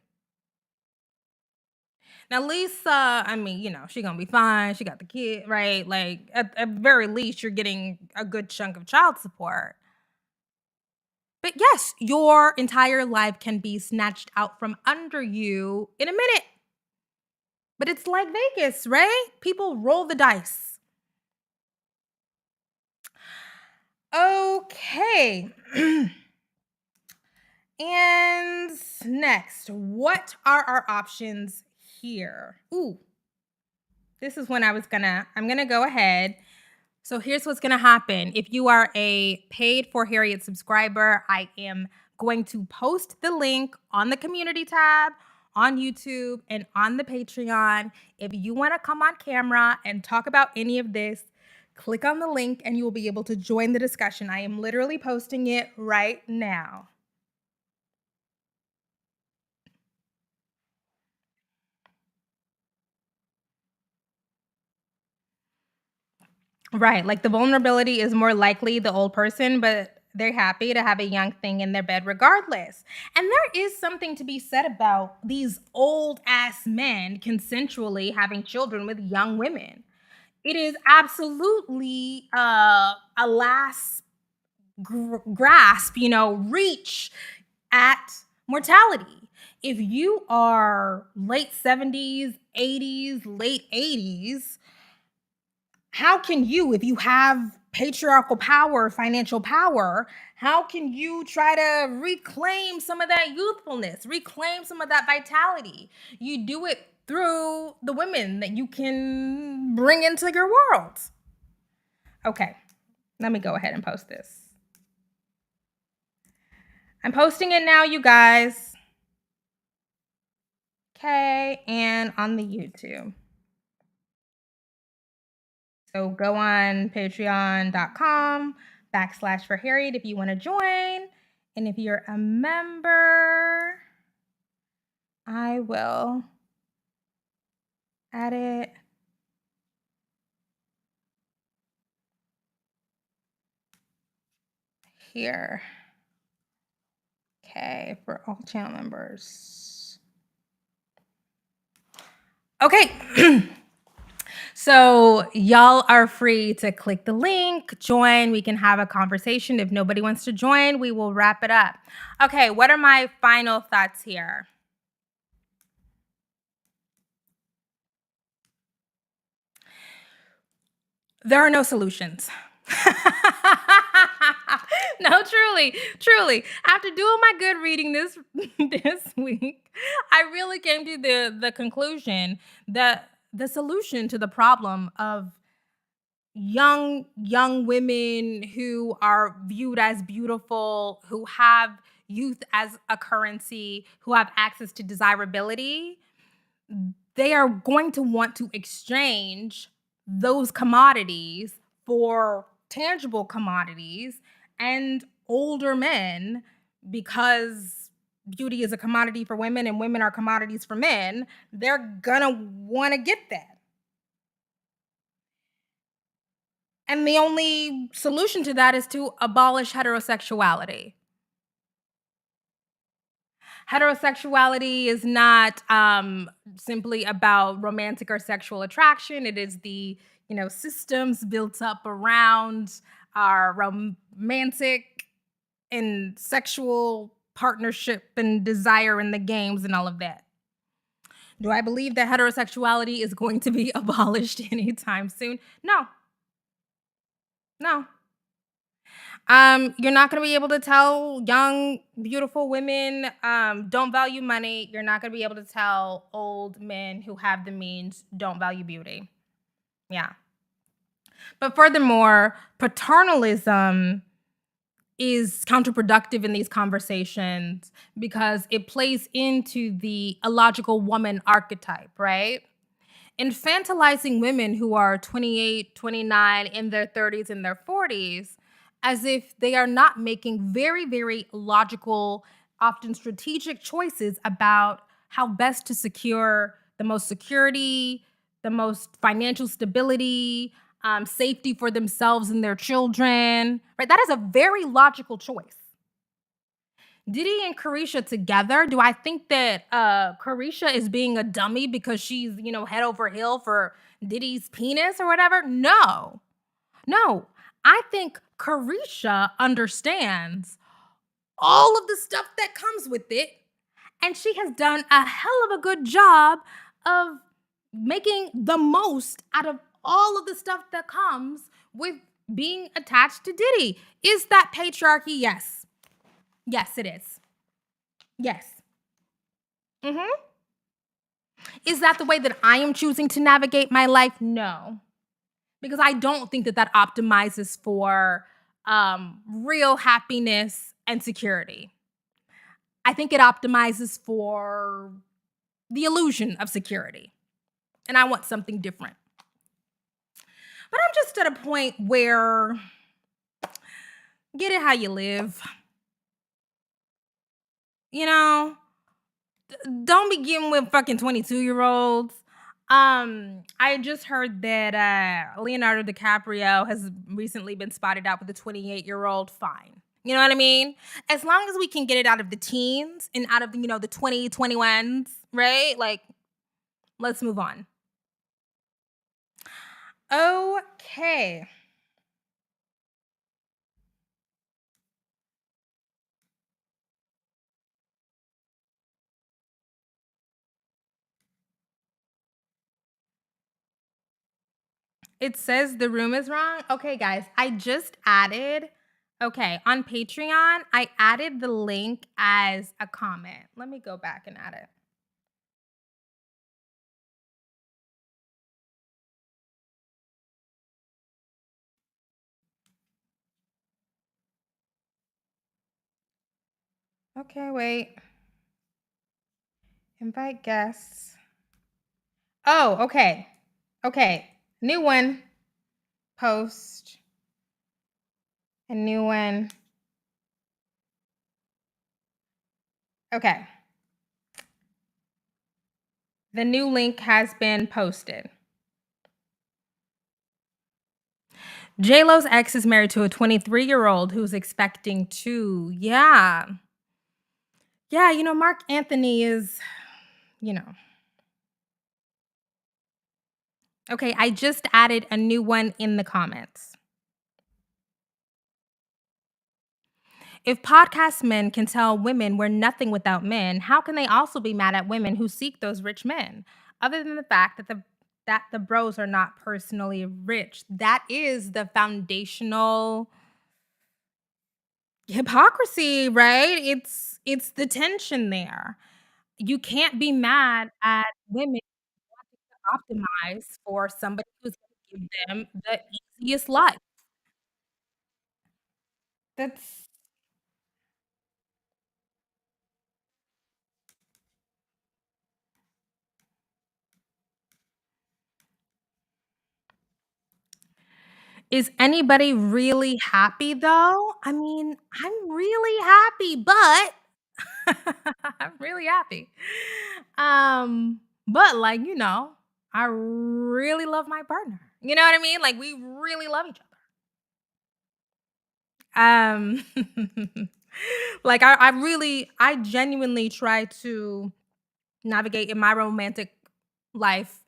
Now, Lisa, I mean, she gonna be fine. She got the kid, right? Like, at very least, you're getting a good chunk of child support. But yes, your entire life can be snatched out from under you in a minute. But it's like Vegas, right? People roll the dice. Okay. And next, what are our options here? Ooh, this is when I'm gonna go ahead. So here's what's gonna happen. If you are a paid for Harriet subscriber, I am going to post the link on the community tab on YouTube and on the Patreon. If you wanna come on camera and talk about any of this, click on the link and you will be able to join the discussion. I am literally posting it right now. Right, like the vulnerability is more likely the old person, but they're happy to have a young thing in their bed regardless. And there is something to be said about these old ass men consensually having children with young women. It is absolutely a last grasp, reach at mortality. If you are late 70s, 80s, late 80s, how can you, if you have patriarchal power, financial power, how can you try to reclaim some of that youthfulness, reclaim some of that vitality? You do it through the women that you can bring into your world. Okay, let me go ahead and post this. I'm posting it now, you guys. Okay, and on the YouTube. So go on patreon.com/for Harriet if you want to join. And if you're a member, I will add it here. Okay, for all channel members. Okay. So y'all are free to click the link, join. We can have a conversation. If nobody wants to join, we will wrap it up. Okay, what are my final thoughts here? There are no solutions. No, truly, truly. After doing my good reading this week, I really came to the conclusion that the solution to the problem of young women who are viewed as beautiful, who have youth as a currency, who have access to desirability, they are going to want to exchange those commodities for tangible commodities and older men, because beauty is a commodity for women and women are commodities for men. They're gonna want to get that. And the only solution to that is to abolish heterosexuality. Heterosexuality is not simply about romantic or sexual attraction. It is the systems built up around our romantic and sexual partnership and desire in the games and all of that. Do I believe that heterosexuality is going to be abolished anytime soon? No, no. You're not gonna be able to tell young, beautiful women don't value money. You're not gonna be able to tell old men who have the means don't value beauty. Yeah. But furthermore, paternalism is counterproductive in these conversations because it plays into the illogical woman archetype, right? Infantilizing women who are 28, 29, in their 30s and their 40s, as if they are not making very, very logical, often strategic choices about how best to secure the most security, the most financial stability, safety for themselves and their children, right? That is a very logical choice. Diddy and Carisha together, do I think that Carisha is being a dummy because she's, head over heel for Diddy's penis or whatever? No. No. I think Carisha understands all of the stuff that comes with it, and she has done a hell of a good job of making the most out of all of the stuff that comes with being attached to Diddy. Is that patriarchy? Yes. Yes, it is. Yes. Mhm. Is that the way that I am choosing to navigate my life? No, because I don't think that that optimizes for real happiness and security. I think it optimizes for the illusion of security, and I want something different. But I'm just at a point where get it how you live. You know, don't be getting with fucking 22-year-olds. I just heard that Leonardo DiCaprio has recently been spotted out with a 28-year-old. Fine. You know what I mean? As long as we can get it out of the teens and out of, the 2021s, right? Like, let's move on. Okay. It says the room is wrong. Okay, guys, I just added, okay, on Patreon, I added the link as a comment. Let me go back and add it. Okay, wait. Invite guests. Oh, okay. Okay. New one. Post. A new one. Okay. The new link has been posted. J-Lo's ex is married to a 23-year-old who's expecting two. Yeah. Yeah, Mark Anthony is, you know. Okay, I just added a new one in the comments. If podcast men can tell women we're nothing without men, how can they also be mad at women who seek those rich men? Other than the fact that the bros are not personally rich. That is the foundational hypocrisy, right? It's the tension there. You can't be mad at women to optimize for somebody who's gonna give them the easiest life. That's Is anybody really happy though? I mean, I'm really happy, but I'm really happy. But like, I really love my partner. You know what I mean? Like we really love each other. Like I genuinely try to navigate in my romantic life,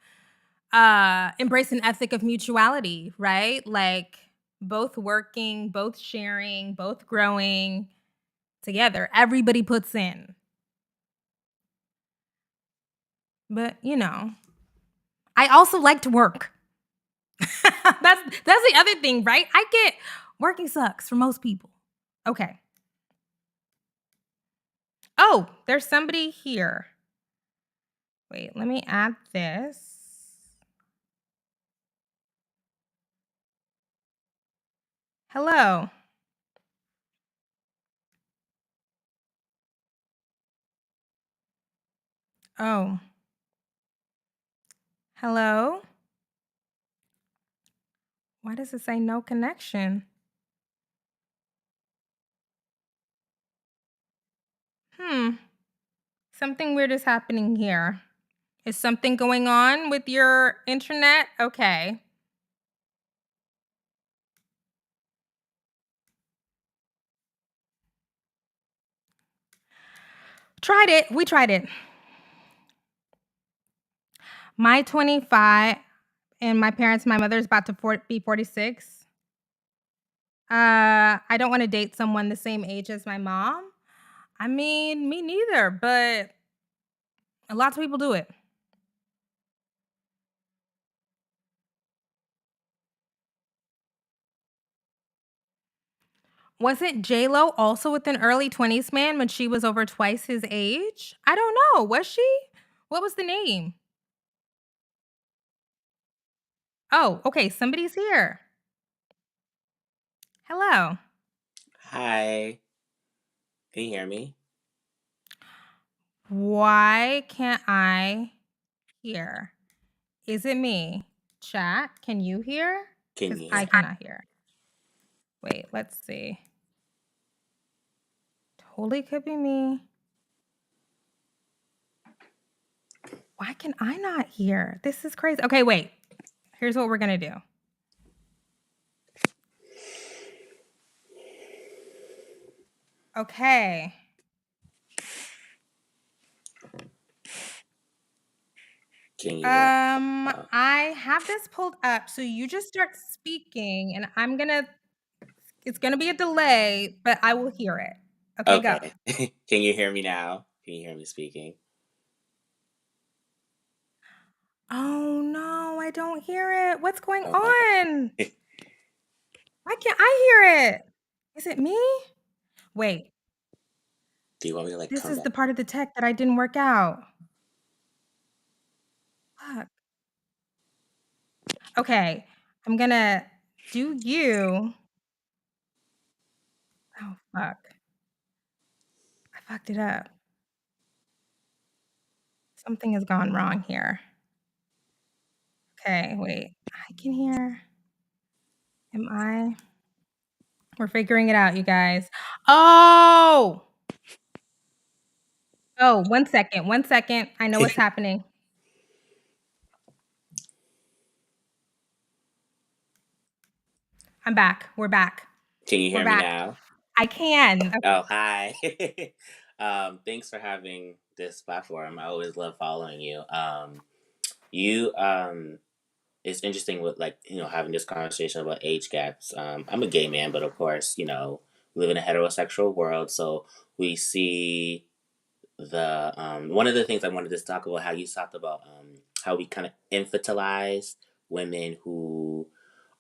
embrace an ethic of mutuality, right? Like both working, both sharing, both growing together. Everybody puts in. But, I also like to work. That's the other thing, right? I get working sucks for most people. Okay. Oh, there's somebody here. Wait, let me add this. Hello. Oh, hello. Why does it say no connection? Hmm. Something weird is happening here. Is something going on with your internet? Okay. Tried it. We tried it. My 25 and my mother's about to be 46. I don't wanna date someone the same age as my mom. I mean, me neither, but lots of people do it. Wasn't J-Lo also with an early 20s man when she was over twice his age? I don't know, was she? What was the name? Oh, okay, somebody's here. Hello. Hi. Can you hear me? Why can't I hear? Is it me? Chat, can you hear? Can Because you I hear? cannot hear. Wait, let's see. Totally could be me. Why can I not hear? This is crazy. Okay, wait. Here's what we're gonna do. Okay. Can you hear? I have this pulled up, so you just start speaking, and it's gonna be a delay, but I will hear it. Okay, go. Okay. Can you hear me now? Can you hear me speaking? Oh no, I don't hear it. What's going Oh my on? god. Why can't I hear it? Is it me? Wait, Do you want me to like this come is back? the part of the tech that I didn't work out. Fuck. Okay, I'm gonna do you. Oh, fuck. I fucked it up. Something has gone wrong here. Okay, wait. I can hear. Am I? We're figuring it out, you guys. Oh! Oh, 1 second, 1 second. I know what's happening. I'm back. We're back. Can you We're hear me back. now? I can. Oh, hi. Thanks for having this platform. I always love following you. You it's interesting with like having this conversation about age gaps. I'm a gay man, but of course, we live in a heterosexual world, so we see the one of the things I wanted to talk about how you talked about how we kind of infantilize women who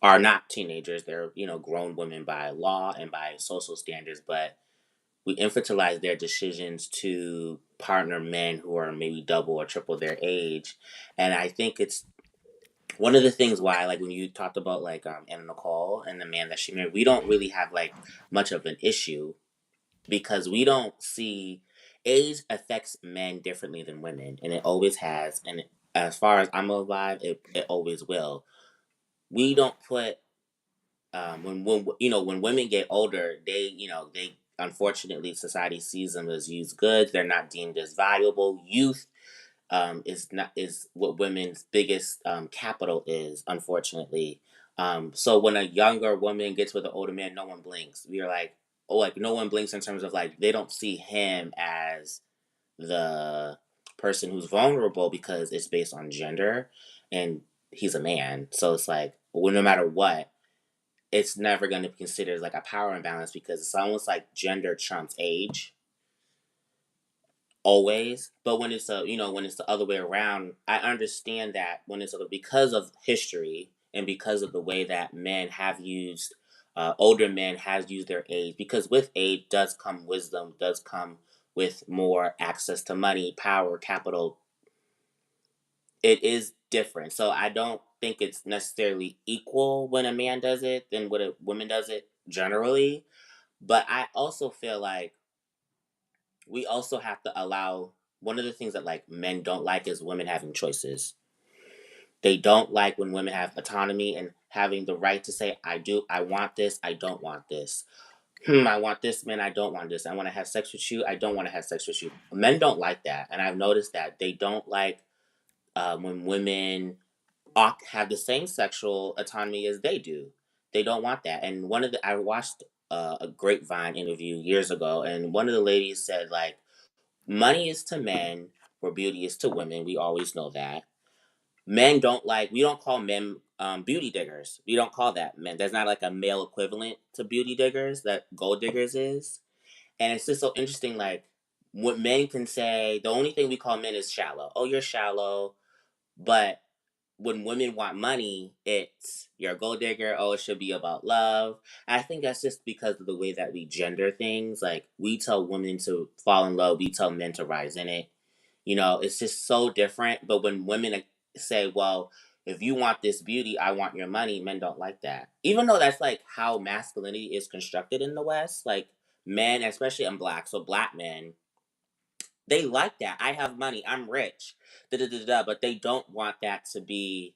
are not teenagers. They're grown women by law and by social standards, but we infantilize their decisions to partner men who are maybe double or triple their age. And I think it's one of the things why, like when you talked about like Anna Nicole and the man that she married, we don't really have like much of an issue because we don't see age affects men differently than women, and it always has. And as far as I'm alive, it always will. We don't put when women get older, they unfortunately society sees them as used goods. They're not deemed as valuable. Youth is what women's biggest capital is, unfortunately. So when a younger woman gets with an older man, no one blinks. We are like, oh, like no one blinks in terms of like they don't see him as the person who's vulnerable because it's based on gender, and he's a man. So it's like, well, no matter what, it's never going to be considered like a power imbalance because it's almost like gender trumps age always. But when it's when it's the other way around, I understand that when it's because of history and because of the way that men have used older men has used their age, because with age does come wisdom, does come with more access to money, power, capital. It is different. So I don't think it's necessarily equal when a man does it than when a woman does it generally. But I also feel like we also have to allow one of the things that like men don't like is women having choices. They don't like when women have autonomy and having the right to say, I want this, I don't want this. I want this man, I don't want this. I want to have sex with you, I don't want to have sex with you. Men don't like that. And I've noticed that they don't like when women have the same sexual autonomy as they do. They don't want that. And I watched a Grapevine interview years ago, and one of the ladies said like, money is to men, where beauty is to women. We always know that. Men don't like. We don't call men beauty diggers. We don't call that men. There's not like a male equivalent to beauty diggers that gold diggers is. And it's just so interesting. Like what men can say. The only thing we call men is shallow. Oh, you're shallow. But when women want money, it's you're a gold digger. Oh, it should be about love. I think that's just because of the way that we gender things. Like we tell women to fall in love, we tell men to rise in it. It's just so different. But when women say, "Well, if you want this beauty, I want your money," men don't like that. Even though that's like how masculinity is constructed in the West. Like men, especially in black, so black men they like that. I have money. I'm rich. Da da da da. But they don't want that to be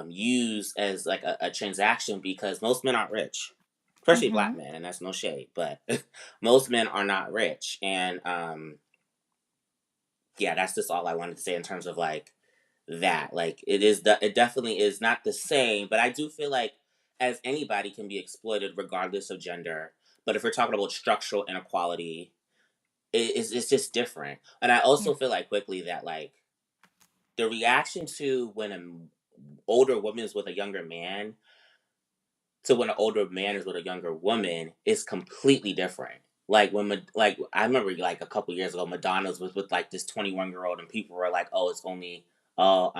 used as like a transaction because most men aren't rich, especially black Mm-hmm. men, and that's no shade. But most men are not rich, and yeah, that's just all I wanted to say in terms of like that. Like it definitely is not the same, but I do feel like as anybody can be exploited regardless of gender. But if we're talking about structural inequality, it's just different. And I Yeah. also feel like quickly that like the reaction to when an older woman is with a younger man to when an older man is with a younger woman is completely different. Like like I remember like a couple years ago, Madonna's was with like this 21-year old, and people were like, "Oh, it's only oh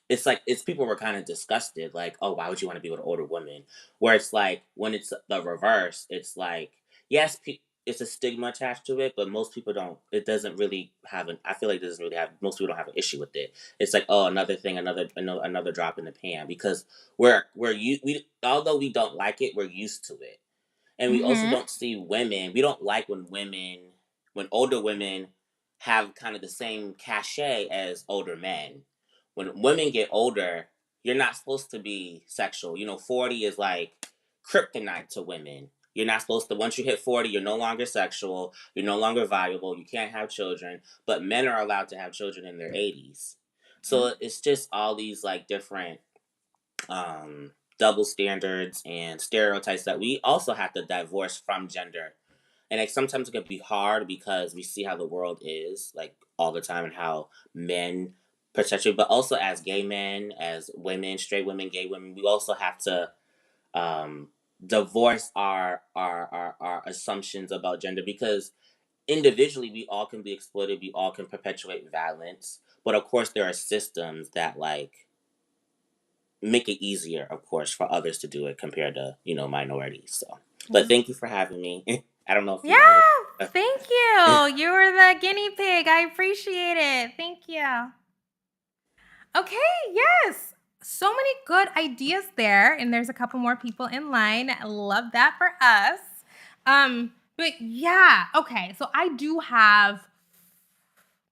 it's like it's people were kind of disgusted, like, oh, why would you want to be with an older woman? Where it's like when it's the reverse, it's like yes, it's a stigma attached to it, but most people don't. It doesn't really have an. I feel like it doesn't really have. Most people don't have an issue with it. It's like oh, another thing, another drop in the pan because we although we don't like it, we're used to it. And we also Mm-hmm. don't see women. We don't like when older women have kind of the same cachet as older men. When women get older, you're not supposed to be sexual. 40 is like kryptonite to women. You're not supposed to, once you hit 40, you're no longer sexual, you're no longer valuable, you can't have children, but men are allowed to have children in their 80s. Yeah. So it's just all these like different um, double standards and stereotypes that we also have to divorce from gender. And like sometimes it can be hard because we see how the world is like all the time and how men perpetuate, but also as gay men, as women, straight women, gay women, we also have to um, divorce our assumptions about gender, because individually we all can be exploited, we all can perpetuate violence, but of course there are systems that like make it easier, of course, for others to do it compared to minorities. So, but Mhm. thank you for having me. I don't know if you want me Yeah, to. thank you. You were the guinea pig. I appreciate it. Thank you. Okay, yes. So many good ideas there, and there's a couple more people in line. I love that for us. But yeah, okay. So I do have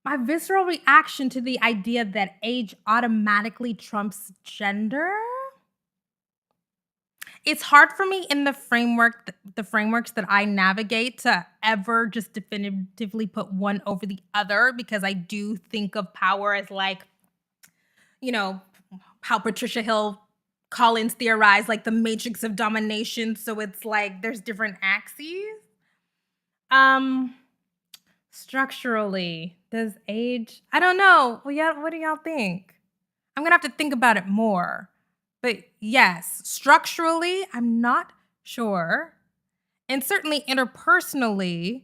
my visceral reaction to the idea that age automatically trumps gender. It's hard for me in the frameworks that I navigate to ever just definitively put one over the other, because I do think of power as like, you know, how Patricia Hill Collins theorized, like the matrix of domination. So it's like there's different axes. Um, Structurally, does age? I don't know. Well, yeah, what do y'all think? I'm gonna have to think about it more. But yes, structurally, I'm not sure. And certainly interpersonally,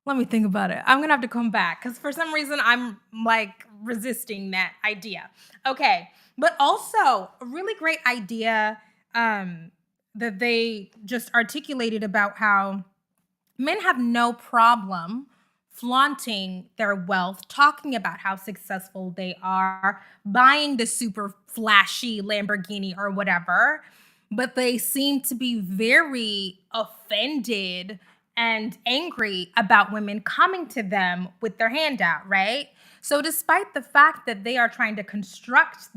let me think about it. I'm gonna have to come back because for some reason I'm like resisting that idea. Okay, but also a really great idea um, that they just articulated about how men have no problem flaunting their wealth, talking about how successful they are, buying the super flashy Lamborghini or whatever, but they seem to be very offended and angry about women coming to them with their hand out, right? So, despite the fact that they are trying to construct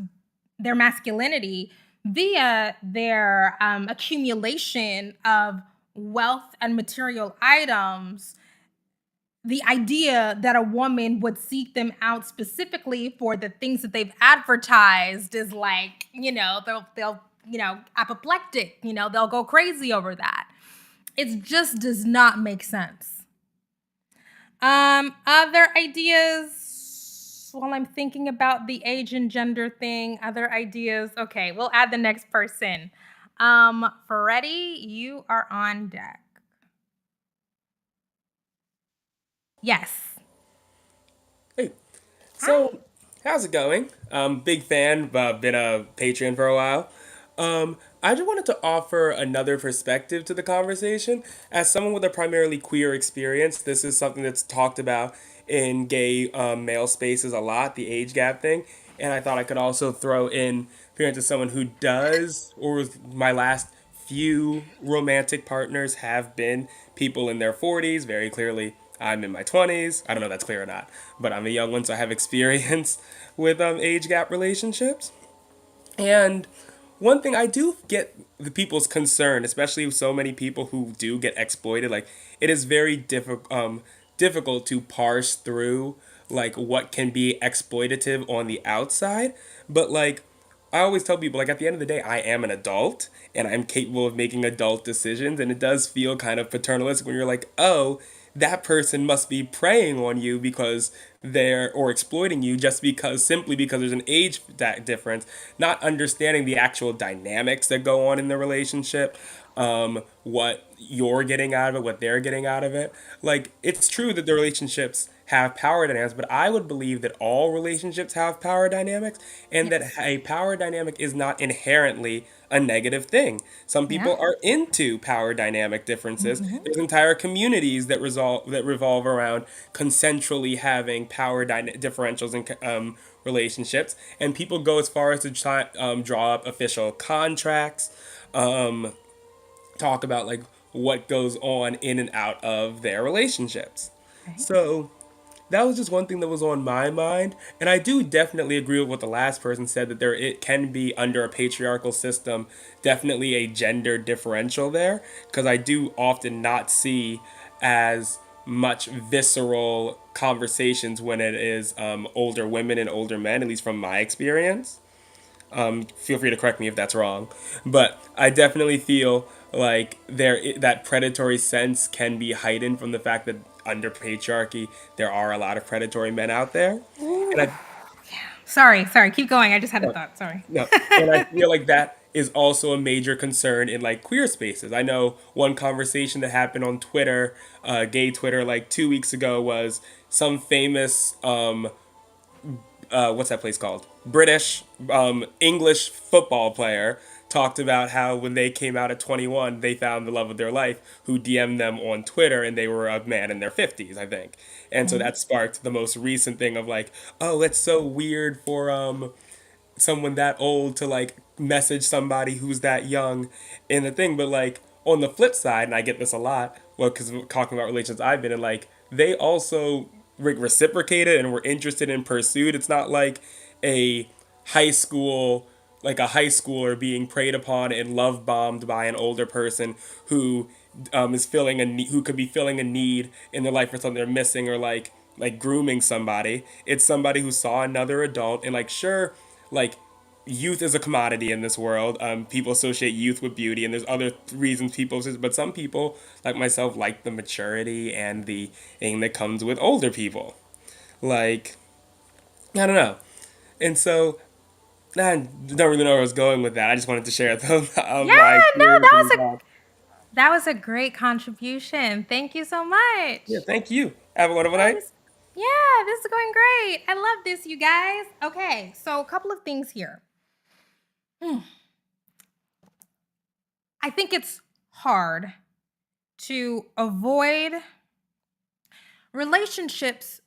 their masculinity via their accumulation of wealth and material items, the idea that a woman would seek them out specifically for the things that they've advertised is like, they'll apoplectic, they'll go crazy over that. It just does not make sense. Other ideas while I'm thinking about the age and gender thing, other ideas. Okay, we'll add the next person. Freddie, you are on deck. Yes. Hey, Hi. so how's it going? Big fan, been a patron for a while. I just wanted to offer another perspective to the conversation. As someone with a primarily queer experience, this is something that's talked about in gay male spaces a lot, the age gap thing. And I thought I could also throw in appearance as someone who does, or was my last few romantic partners have been people in their 40s, very clearly I'm in my 20s. I don't know if that's clear or not, but I'm a young one, so I have experience with age gap relationships. And one thing I do get the people's concern, especially with so many people who do get exploited, like it is very difficult to parse through like what can be exploitative on the outside, but like I always tell people, like, at the end of the day, I am an adult and I'm capable of making adult decisions. And it does feel kind of paternalistic when you're like, oh, that person must be preying on you because they're, or exploiting you just because, simply because there's an age difference, not understanding the actual dynamics that go on in the relationship, what you're getting out of it, what they're getting out of it. Like, it's true that the relationships have power dynamics, but I would believe that all relationships have power dynamics and that Yes. a power dynamic is not inherently a negative thing. Some Yeah. people are into power dynamic differences. Mhm. There's entire communities that revolve around consensually having power differentials in relationships, and people go as far as to try, draw up official contracts, um, talk about like what goes on in and out of their relationships. Right. So that was just one thing that was on my mind, and I do definitely agree with what the last person said, that there it can be under a patriarchal system definitely a gender differential there, because I do often not see as much visceral conversations when it is older women and older men, at least from my experience. Feel free to correct me if that's wrong, but I definitely feel like that predatory sense can be heightened from the fact that under patriarchy there are a lot of predatory men out there, and I Ooh. Sorry. Keep going. I just had a thought. Sorry. No, and I feel like that is also a major concern in like queer spaces. I know one conversation that happened on Twitter, gay Twitter, like 2 weeks ago was some famous what's that place called? British English football player talked about how when they came out at 21, they found the love of their life who DM'd them on Twitter, and they were a man in their 50s, I think. And so Mhm. that sparked the most recent thing of like, oh, it's so weird for someone that old to like message somebody who's that young in the thing. But like on the flip side, and I get this a lot, well, because talking about relations I've been in, like they also reciprocated and were interested and pursued. It's not like a high school like a high schooler being preyed upon and love bombed by an older person who is filling who could be filling a need in their life for something they're missing, or like grooming somebody. It's somebody who saw another adult and like sure, like youth is a commodity in this world. People associate youth with beauty, and there's other reasons people. But some people, like myself, like the maturity and the thing that comes with older people. Like I don't know, and so I don't really know where I was going with that. I just wanted to share Yeah, my no, experience and thoughts. that was a great contribution. Thank you so Yeah, much. thank you. Have a wonderful Oh, night. this Yeah, this is going great. I love this, you guys. Okay, so a couple of things here. Hmm. I think it's hard to avoid relationships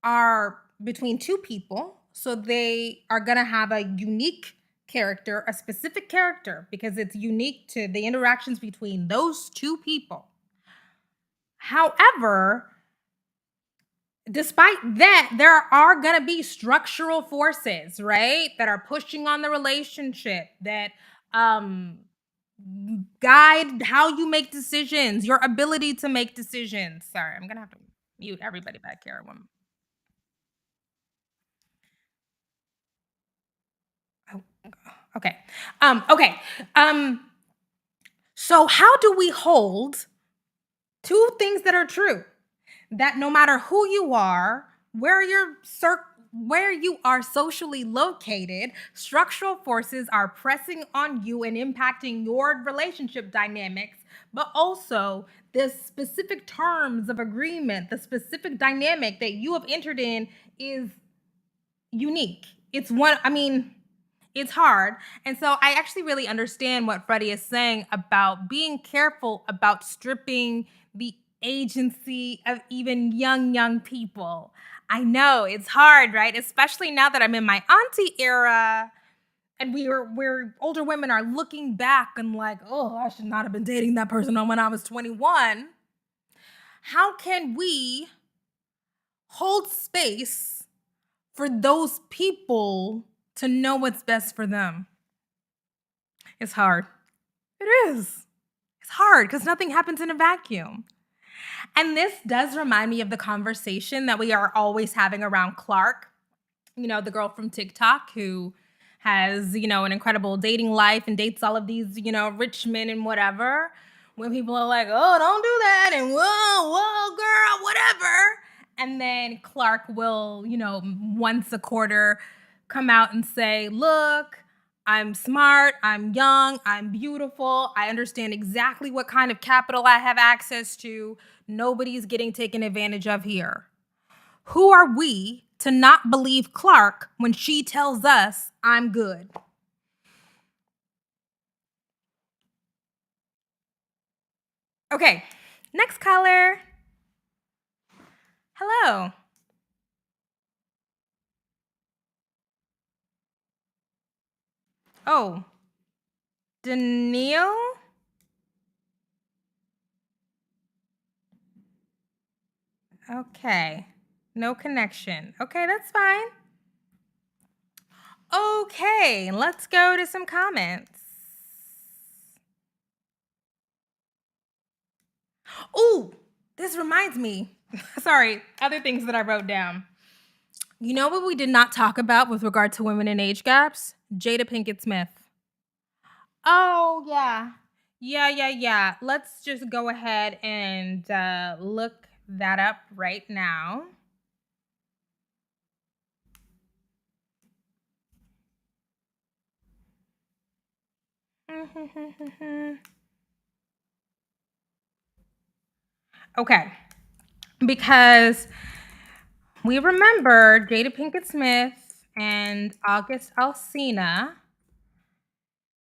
are between two people, so they are going to have a unique character, a specific character, because it's unique to the interactions between those two people. However, despite that, there are going to be structural forces, right, that are pushing on the relationship that um guide how you make decisions, your ability to make decisions. Sorry, I'm going to have to mute everybody back here. Oh, okay. Okay. Um, so how do we hold two things that are true? That no matter who you are, where you are socially located, structural forces are pressing on you and impacting your relationship dynamics, but also the specific terms of agreement, the specific dynamic that you have entered in is unique. It's one, I mean, it's hard. And so I actually really understand what Freddie is saying about being careful about stripping the agency of even young people. I know it's hard, right? Especially now that I'm in my auntie era and we're older women are looking back and like, oh, I should not have been dating that person when I was 21. How can we hold space for those people to know what's best for them? It's hard. It is. It's hard because nothing happens in a vacuum. And this does remind me of the conversation that we are always having around Clark, the girl from TikTok who has, an incredible dating life and dates all of these, rich men and whatever. When people are like, oh, don't do that, and whoa, girl, whatever. And then Clark will, once a quarter come out and say, look, I'm smart, I'm young, I'm beautiful, I understand exactly what kind of capital I have access to. Nobody's getting taken advantage of here. Who are we to not believe Clark when she tells us I'm good? Okay, next caller. Hello. Oh, Daniil? Okay, no connection. Okay, that's fine. Okay, let's go to some comments. Oh, this reminds me. Sorry, other things that I wrote down. You know what we did not talk about with regard to women in age gaps? Jada Pinkett Smith. Oh, yeah. Yeah. Let's just go ahead and look that up right now. Okay, because we remember Jada Pinkett Smith and August Alsina,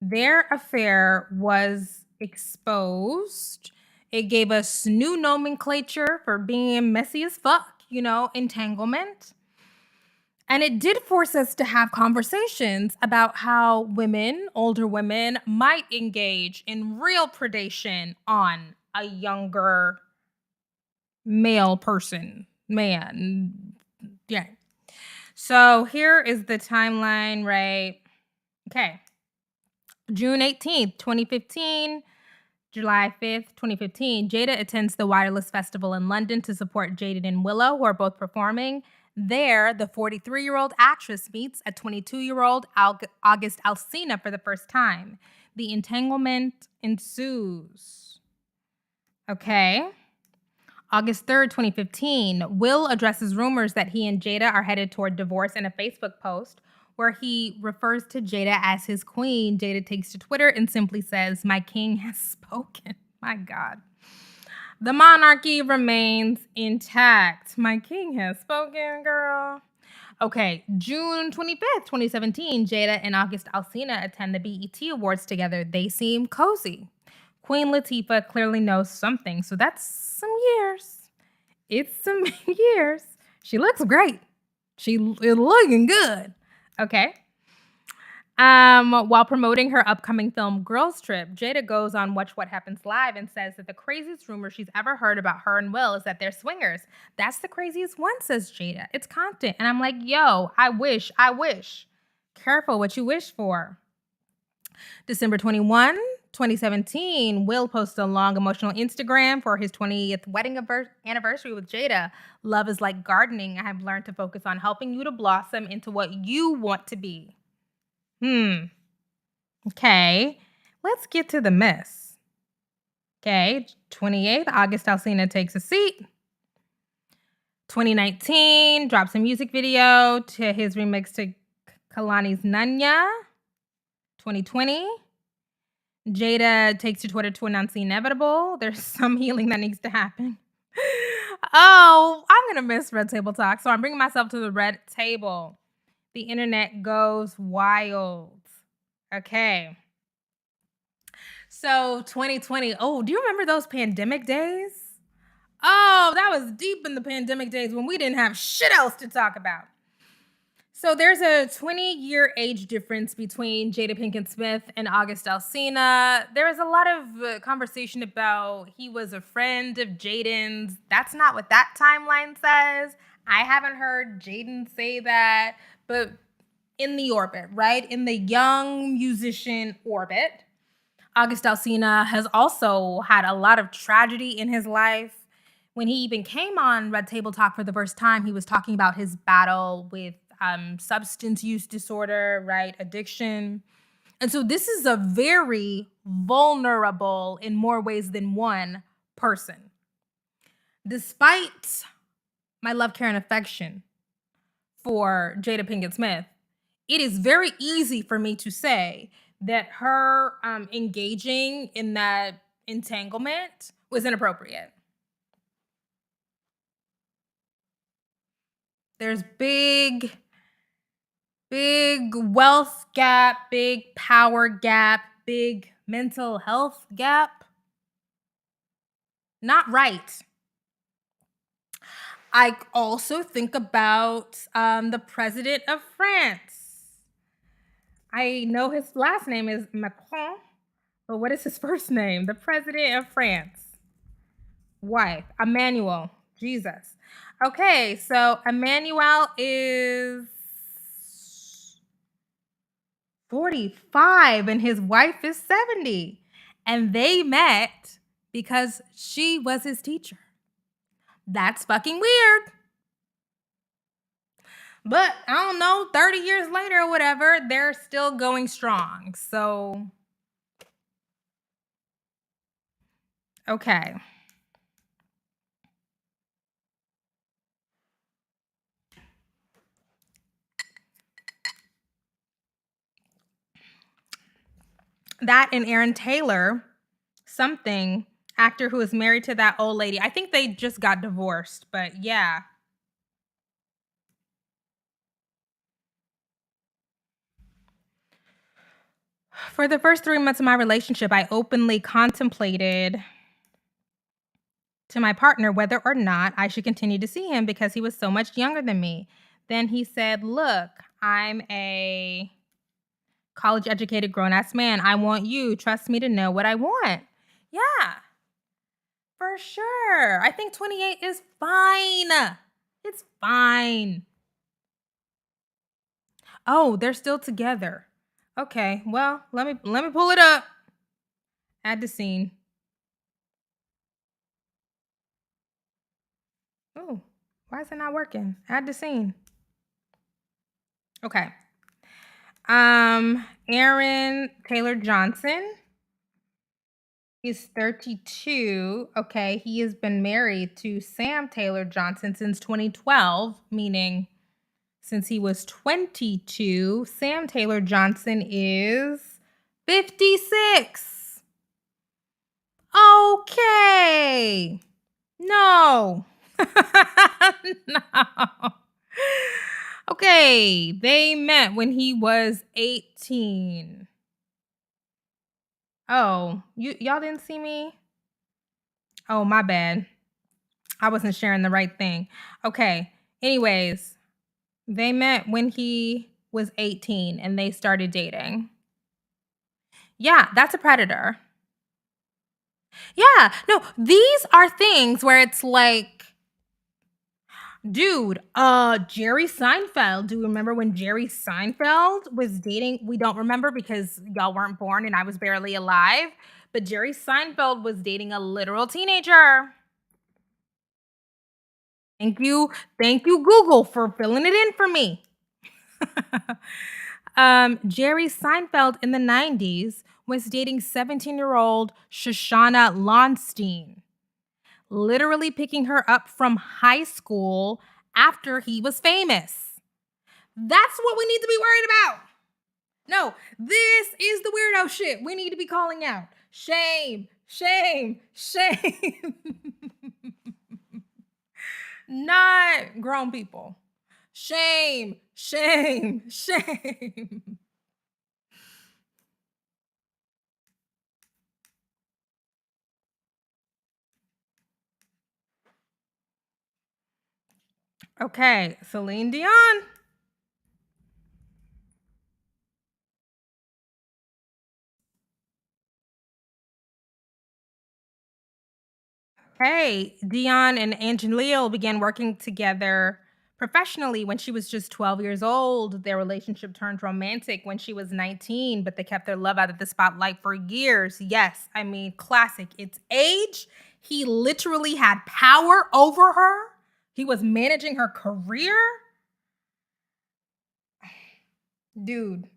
their affair was exposed. It gave us new nomenclature for being messy as fuck, entanglement. And it did force us to have conversations about how women, older women, might engage in real predation on a younger male person, man. Yeah. So here is the timeline, right? Okay. June 18th, 2015, July 5th, 2015, Jada attends the Wireless Festival in London to support Jaden and Willow, who are both performing. There, the 43-year-old actress meets a 22-year-old August Alsina for the first time. The entanglement ensues. Okay. August 3rd, 2015, Will addresses rumors that he and Jada are headed toward divorce in a Facebook post where he refers to Jada as his queen. Jada takes to Twitter and simply says, "My king has spoken." My God. The monarchy remains intact. My king has spoken, girl. Okay, June 25th, 2017, Jada and August Alsina attend the BET Awards together. They seem cozy. Queen Latifah clearly knows something, so that's some years. It's some years. She looks great. She is looking good. Okay. While promoting her upcoming film Girls Trip, Jada goes on Watch What Happens Live and says that the craziest rumor she's ever heard about her and Will is that they're swingers. That's the craziest one, says Jada. It's content. And I'm like, yo, I wish. Careful what you wish for. December 21, 2017, Will posted a long emotional Instagram for his 20th wedding anniversary with Jada. Love is like gardening. I have learned to focus on helping you to blossom into what you want to be. Okay, let's get to the mess. Okay, 28th, August Alsina takes a seat. 2019, drops a music video to his remix to Kalani's Nanya. 2020, Jada takes to Twitter to announce the inevitable. There's some healing that needs to happen. Oh, I'm going to miss Red Table Talk, so I'm bringing myself to the Red Table. The internet goes wild. Okay. So 2020. Oh, do you remember those pandemic days? Oh, that was deep in the pandemic days when we didn't have shit else to talk about. So there's a 20-year age difference between Jada Pinkett Smith and August Alsina. There was a lot of conversation about he was a friend of Jaden's. That's not what that timeline says. I haven't heard Jaden say that, but in the orbit, right? In the young musician orbit, August Alsina has also had a lot of tragedy in his life. When he even came on Red Table Talk for the first time, he was talking about his battle with substance use disorder, right? Addiction. And so this is a very vulnerable, in more ways than one, person. Despite my love, care, and affection for Jada Pinkett Smith, it is very easy for me to say that her engaging in that entanglement was inappropriate. There's big wealth gap, big power gap, big mental health gap. Not right. I also think about the president of France. I know his last name is Macron, but what is his first name? The president of France. Wife, Emmanuel. Jesus. Okay, so Emmanuel is 45 and his wife is 70. And they met because she was his teacher. That's fucking weird. But I don't know, 30 years later or whatever, they're still going strong. So, okay. That and Aaron Taylor, something actor who is married to that old lady. I think they just got divorced, but yeah. For the first 3 months of my relationship, I openly contemplated to my partner whether or not I should continue to see him because he was so much younger than me. Then he said, "Look, I'm a college educated grown ass man. I want you, trust me, to know what I want." Yeah, for sure. I think 28 is fine. It's fine. Oh, they're still together. Okay, well, let me pull it up. Add the scene. Oh, why is it not working? Add the scene. Okay. Aaron Taylor Johnson. He's 32. Okay, he has been married to Sam Taylor Johnson since 2012, meaning since he was 22. Sam Taylor Johnson is 56. Okay. No. No. Okay, they met when he was 18. Oh, y'all didn't see me? Oh, my bad. I wasn't sharing the right thing. Okay. Anyways, they met when he was 18 and they started dating. Yeah, that's a predator. Yeah, no, these are things where it's like, dude, Jerry Seinfeld. Do you remember when Jerry Seinfeld was dating? We don't remember because y'all weren't born and I was barely alive. But Jerry Seinfeld was dating a literal teenager. Thank you, Google, for filling it in for me. Jerry Seinfeld in the 90s was dating 17-year-old Shoshana Lonstein, literally picking her up from high school after he was famous. That's what we need to be worried about. No, this is the weirdo shit we need to be calling out. Shame, shame, shame. Not grown people. Shame, shame, shame. Okay, Celine Dion. Hey, Dion and Angelil began working together professionally when she was just 12 years old. Their relationship turned romantic when she was 19, but they kept their love out of the spotlight for years. Yes, I mean, classic. It's age. He literally had power over her. He was managing her career. Dude.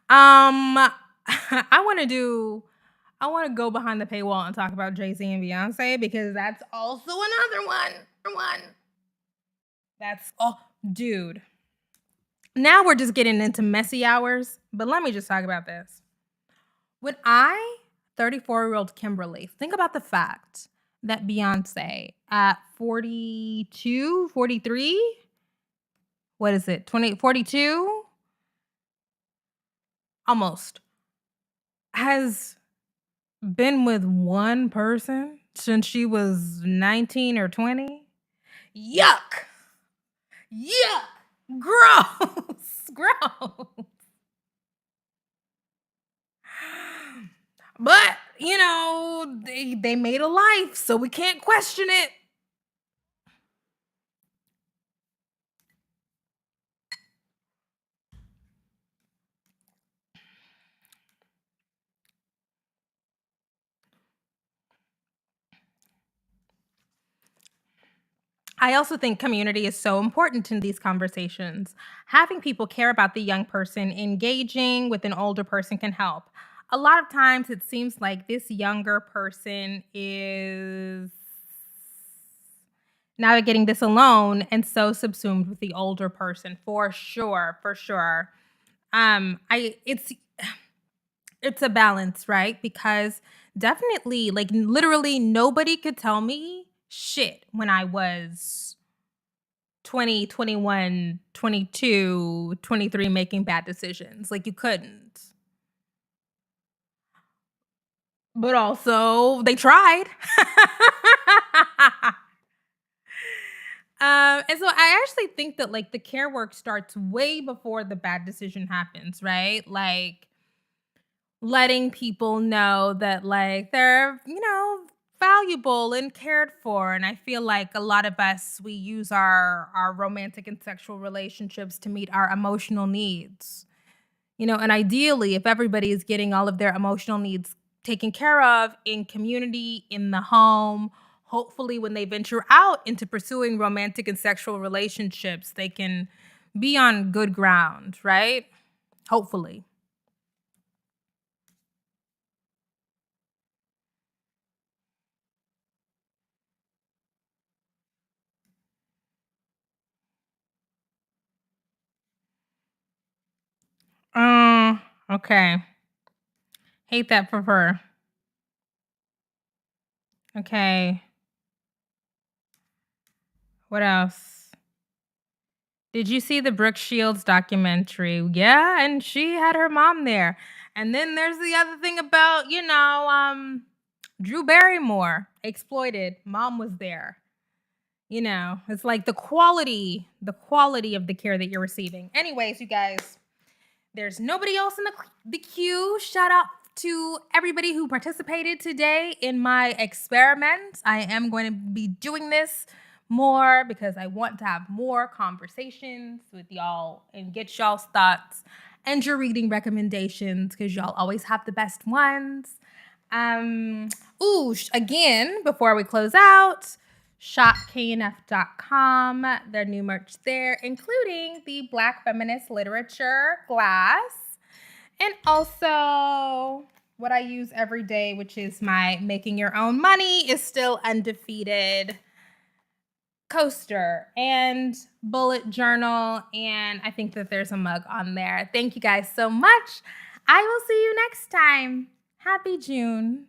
I want to go behind the paywall and talk about Jay-Z and Beyonce because that's also another one. That's oh, dude. Now we're just getting into messy hours, but let me just talk about this. When 34-year-old Kimberly, think about the fact that Beyonce at 42, 43, what is it, 20, 42, almost, has been with one person since she was 19 or 20. Yuck! Yuck! Gross! Gross! But, they made a life, so we can't question it. I also think community is so important in these conversations. Having people care about the young person engaging with an older person can help. A lot of times it seems like this younger person is navigating this alone and so subsumed with the older person, for sure, for sure. I it's it's a balance, right? Because definitely, like, literally nobody could tell me shit when I was 20, 21, 22, 23, making bad decisions. Like, you couldn't. But also, they tried. And so I actually think that, like, the care work starts way before the bad decision happens, right? Like, letting people know that, like, they're, valuable and cared for. And I feel like a lot of us, we use our romantic and sexual relationships to meet our emotional needs. And ideally, if everybody is getting all of their emotional needs taken care of in community, in the home, hopefully when they venture out into pursuing romantic and sexual relationships, they can be on good ground, right? Hopefully. Uh, okay. Hate that for her. Okay. What else? Did you see the Brooke Shields documentary? Yeah, and she had her mom there. And then there's the other thing about, Drew Barrymore, exploited. Mom was there. It's like the quality of the care that you're receiving. Anyways, you guys, there's nobody else in the queue. Shout out to everybody who participated today in my experiment. I am going to be doing this more because I want to have more conversations with y'all and get y'all's thoughts and your reading recommendations because y'all always have the best ones. Again, before we close out, shopknf.com, their new merch there, including the Black Feminist Literature glass, and also what I use every day, which is my Making Your Own Money is Still Undefeated coaster and bullet journal, and I think that there's a mug on there. Thank you guys so much. I will see you next time. Happy June.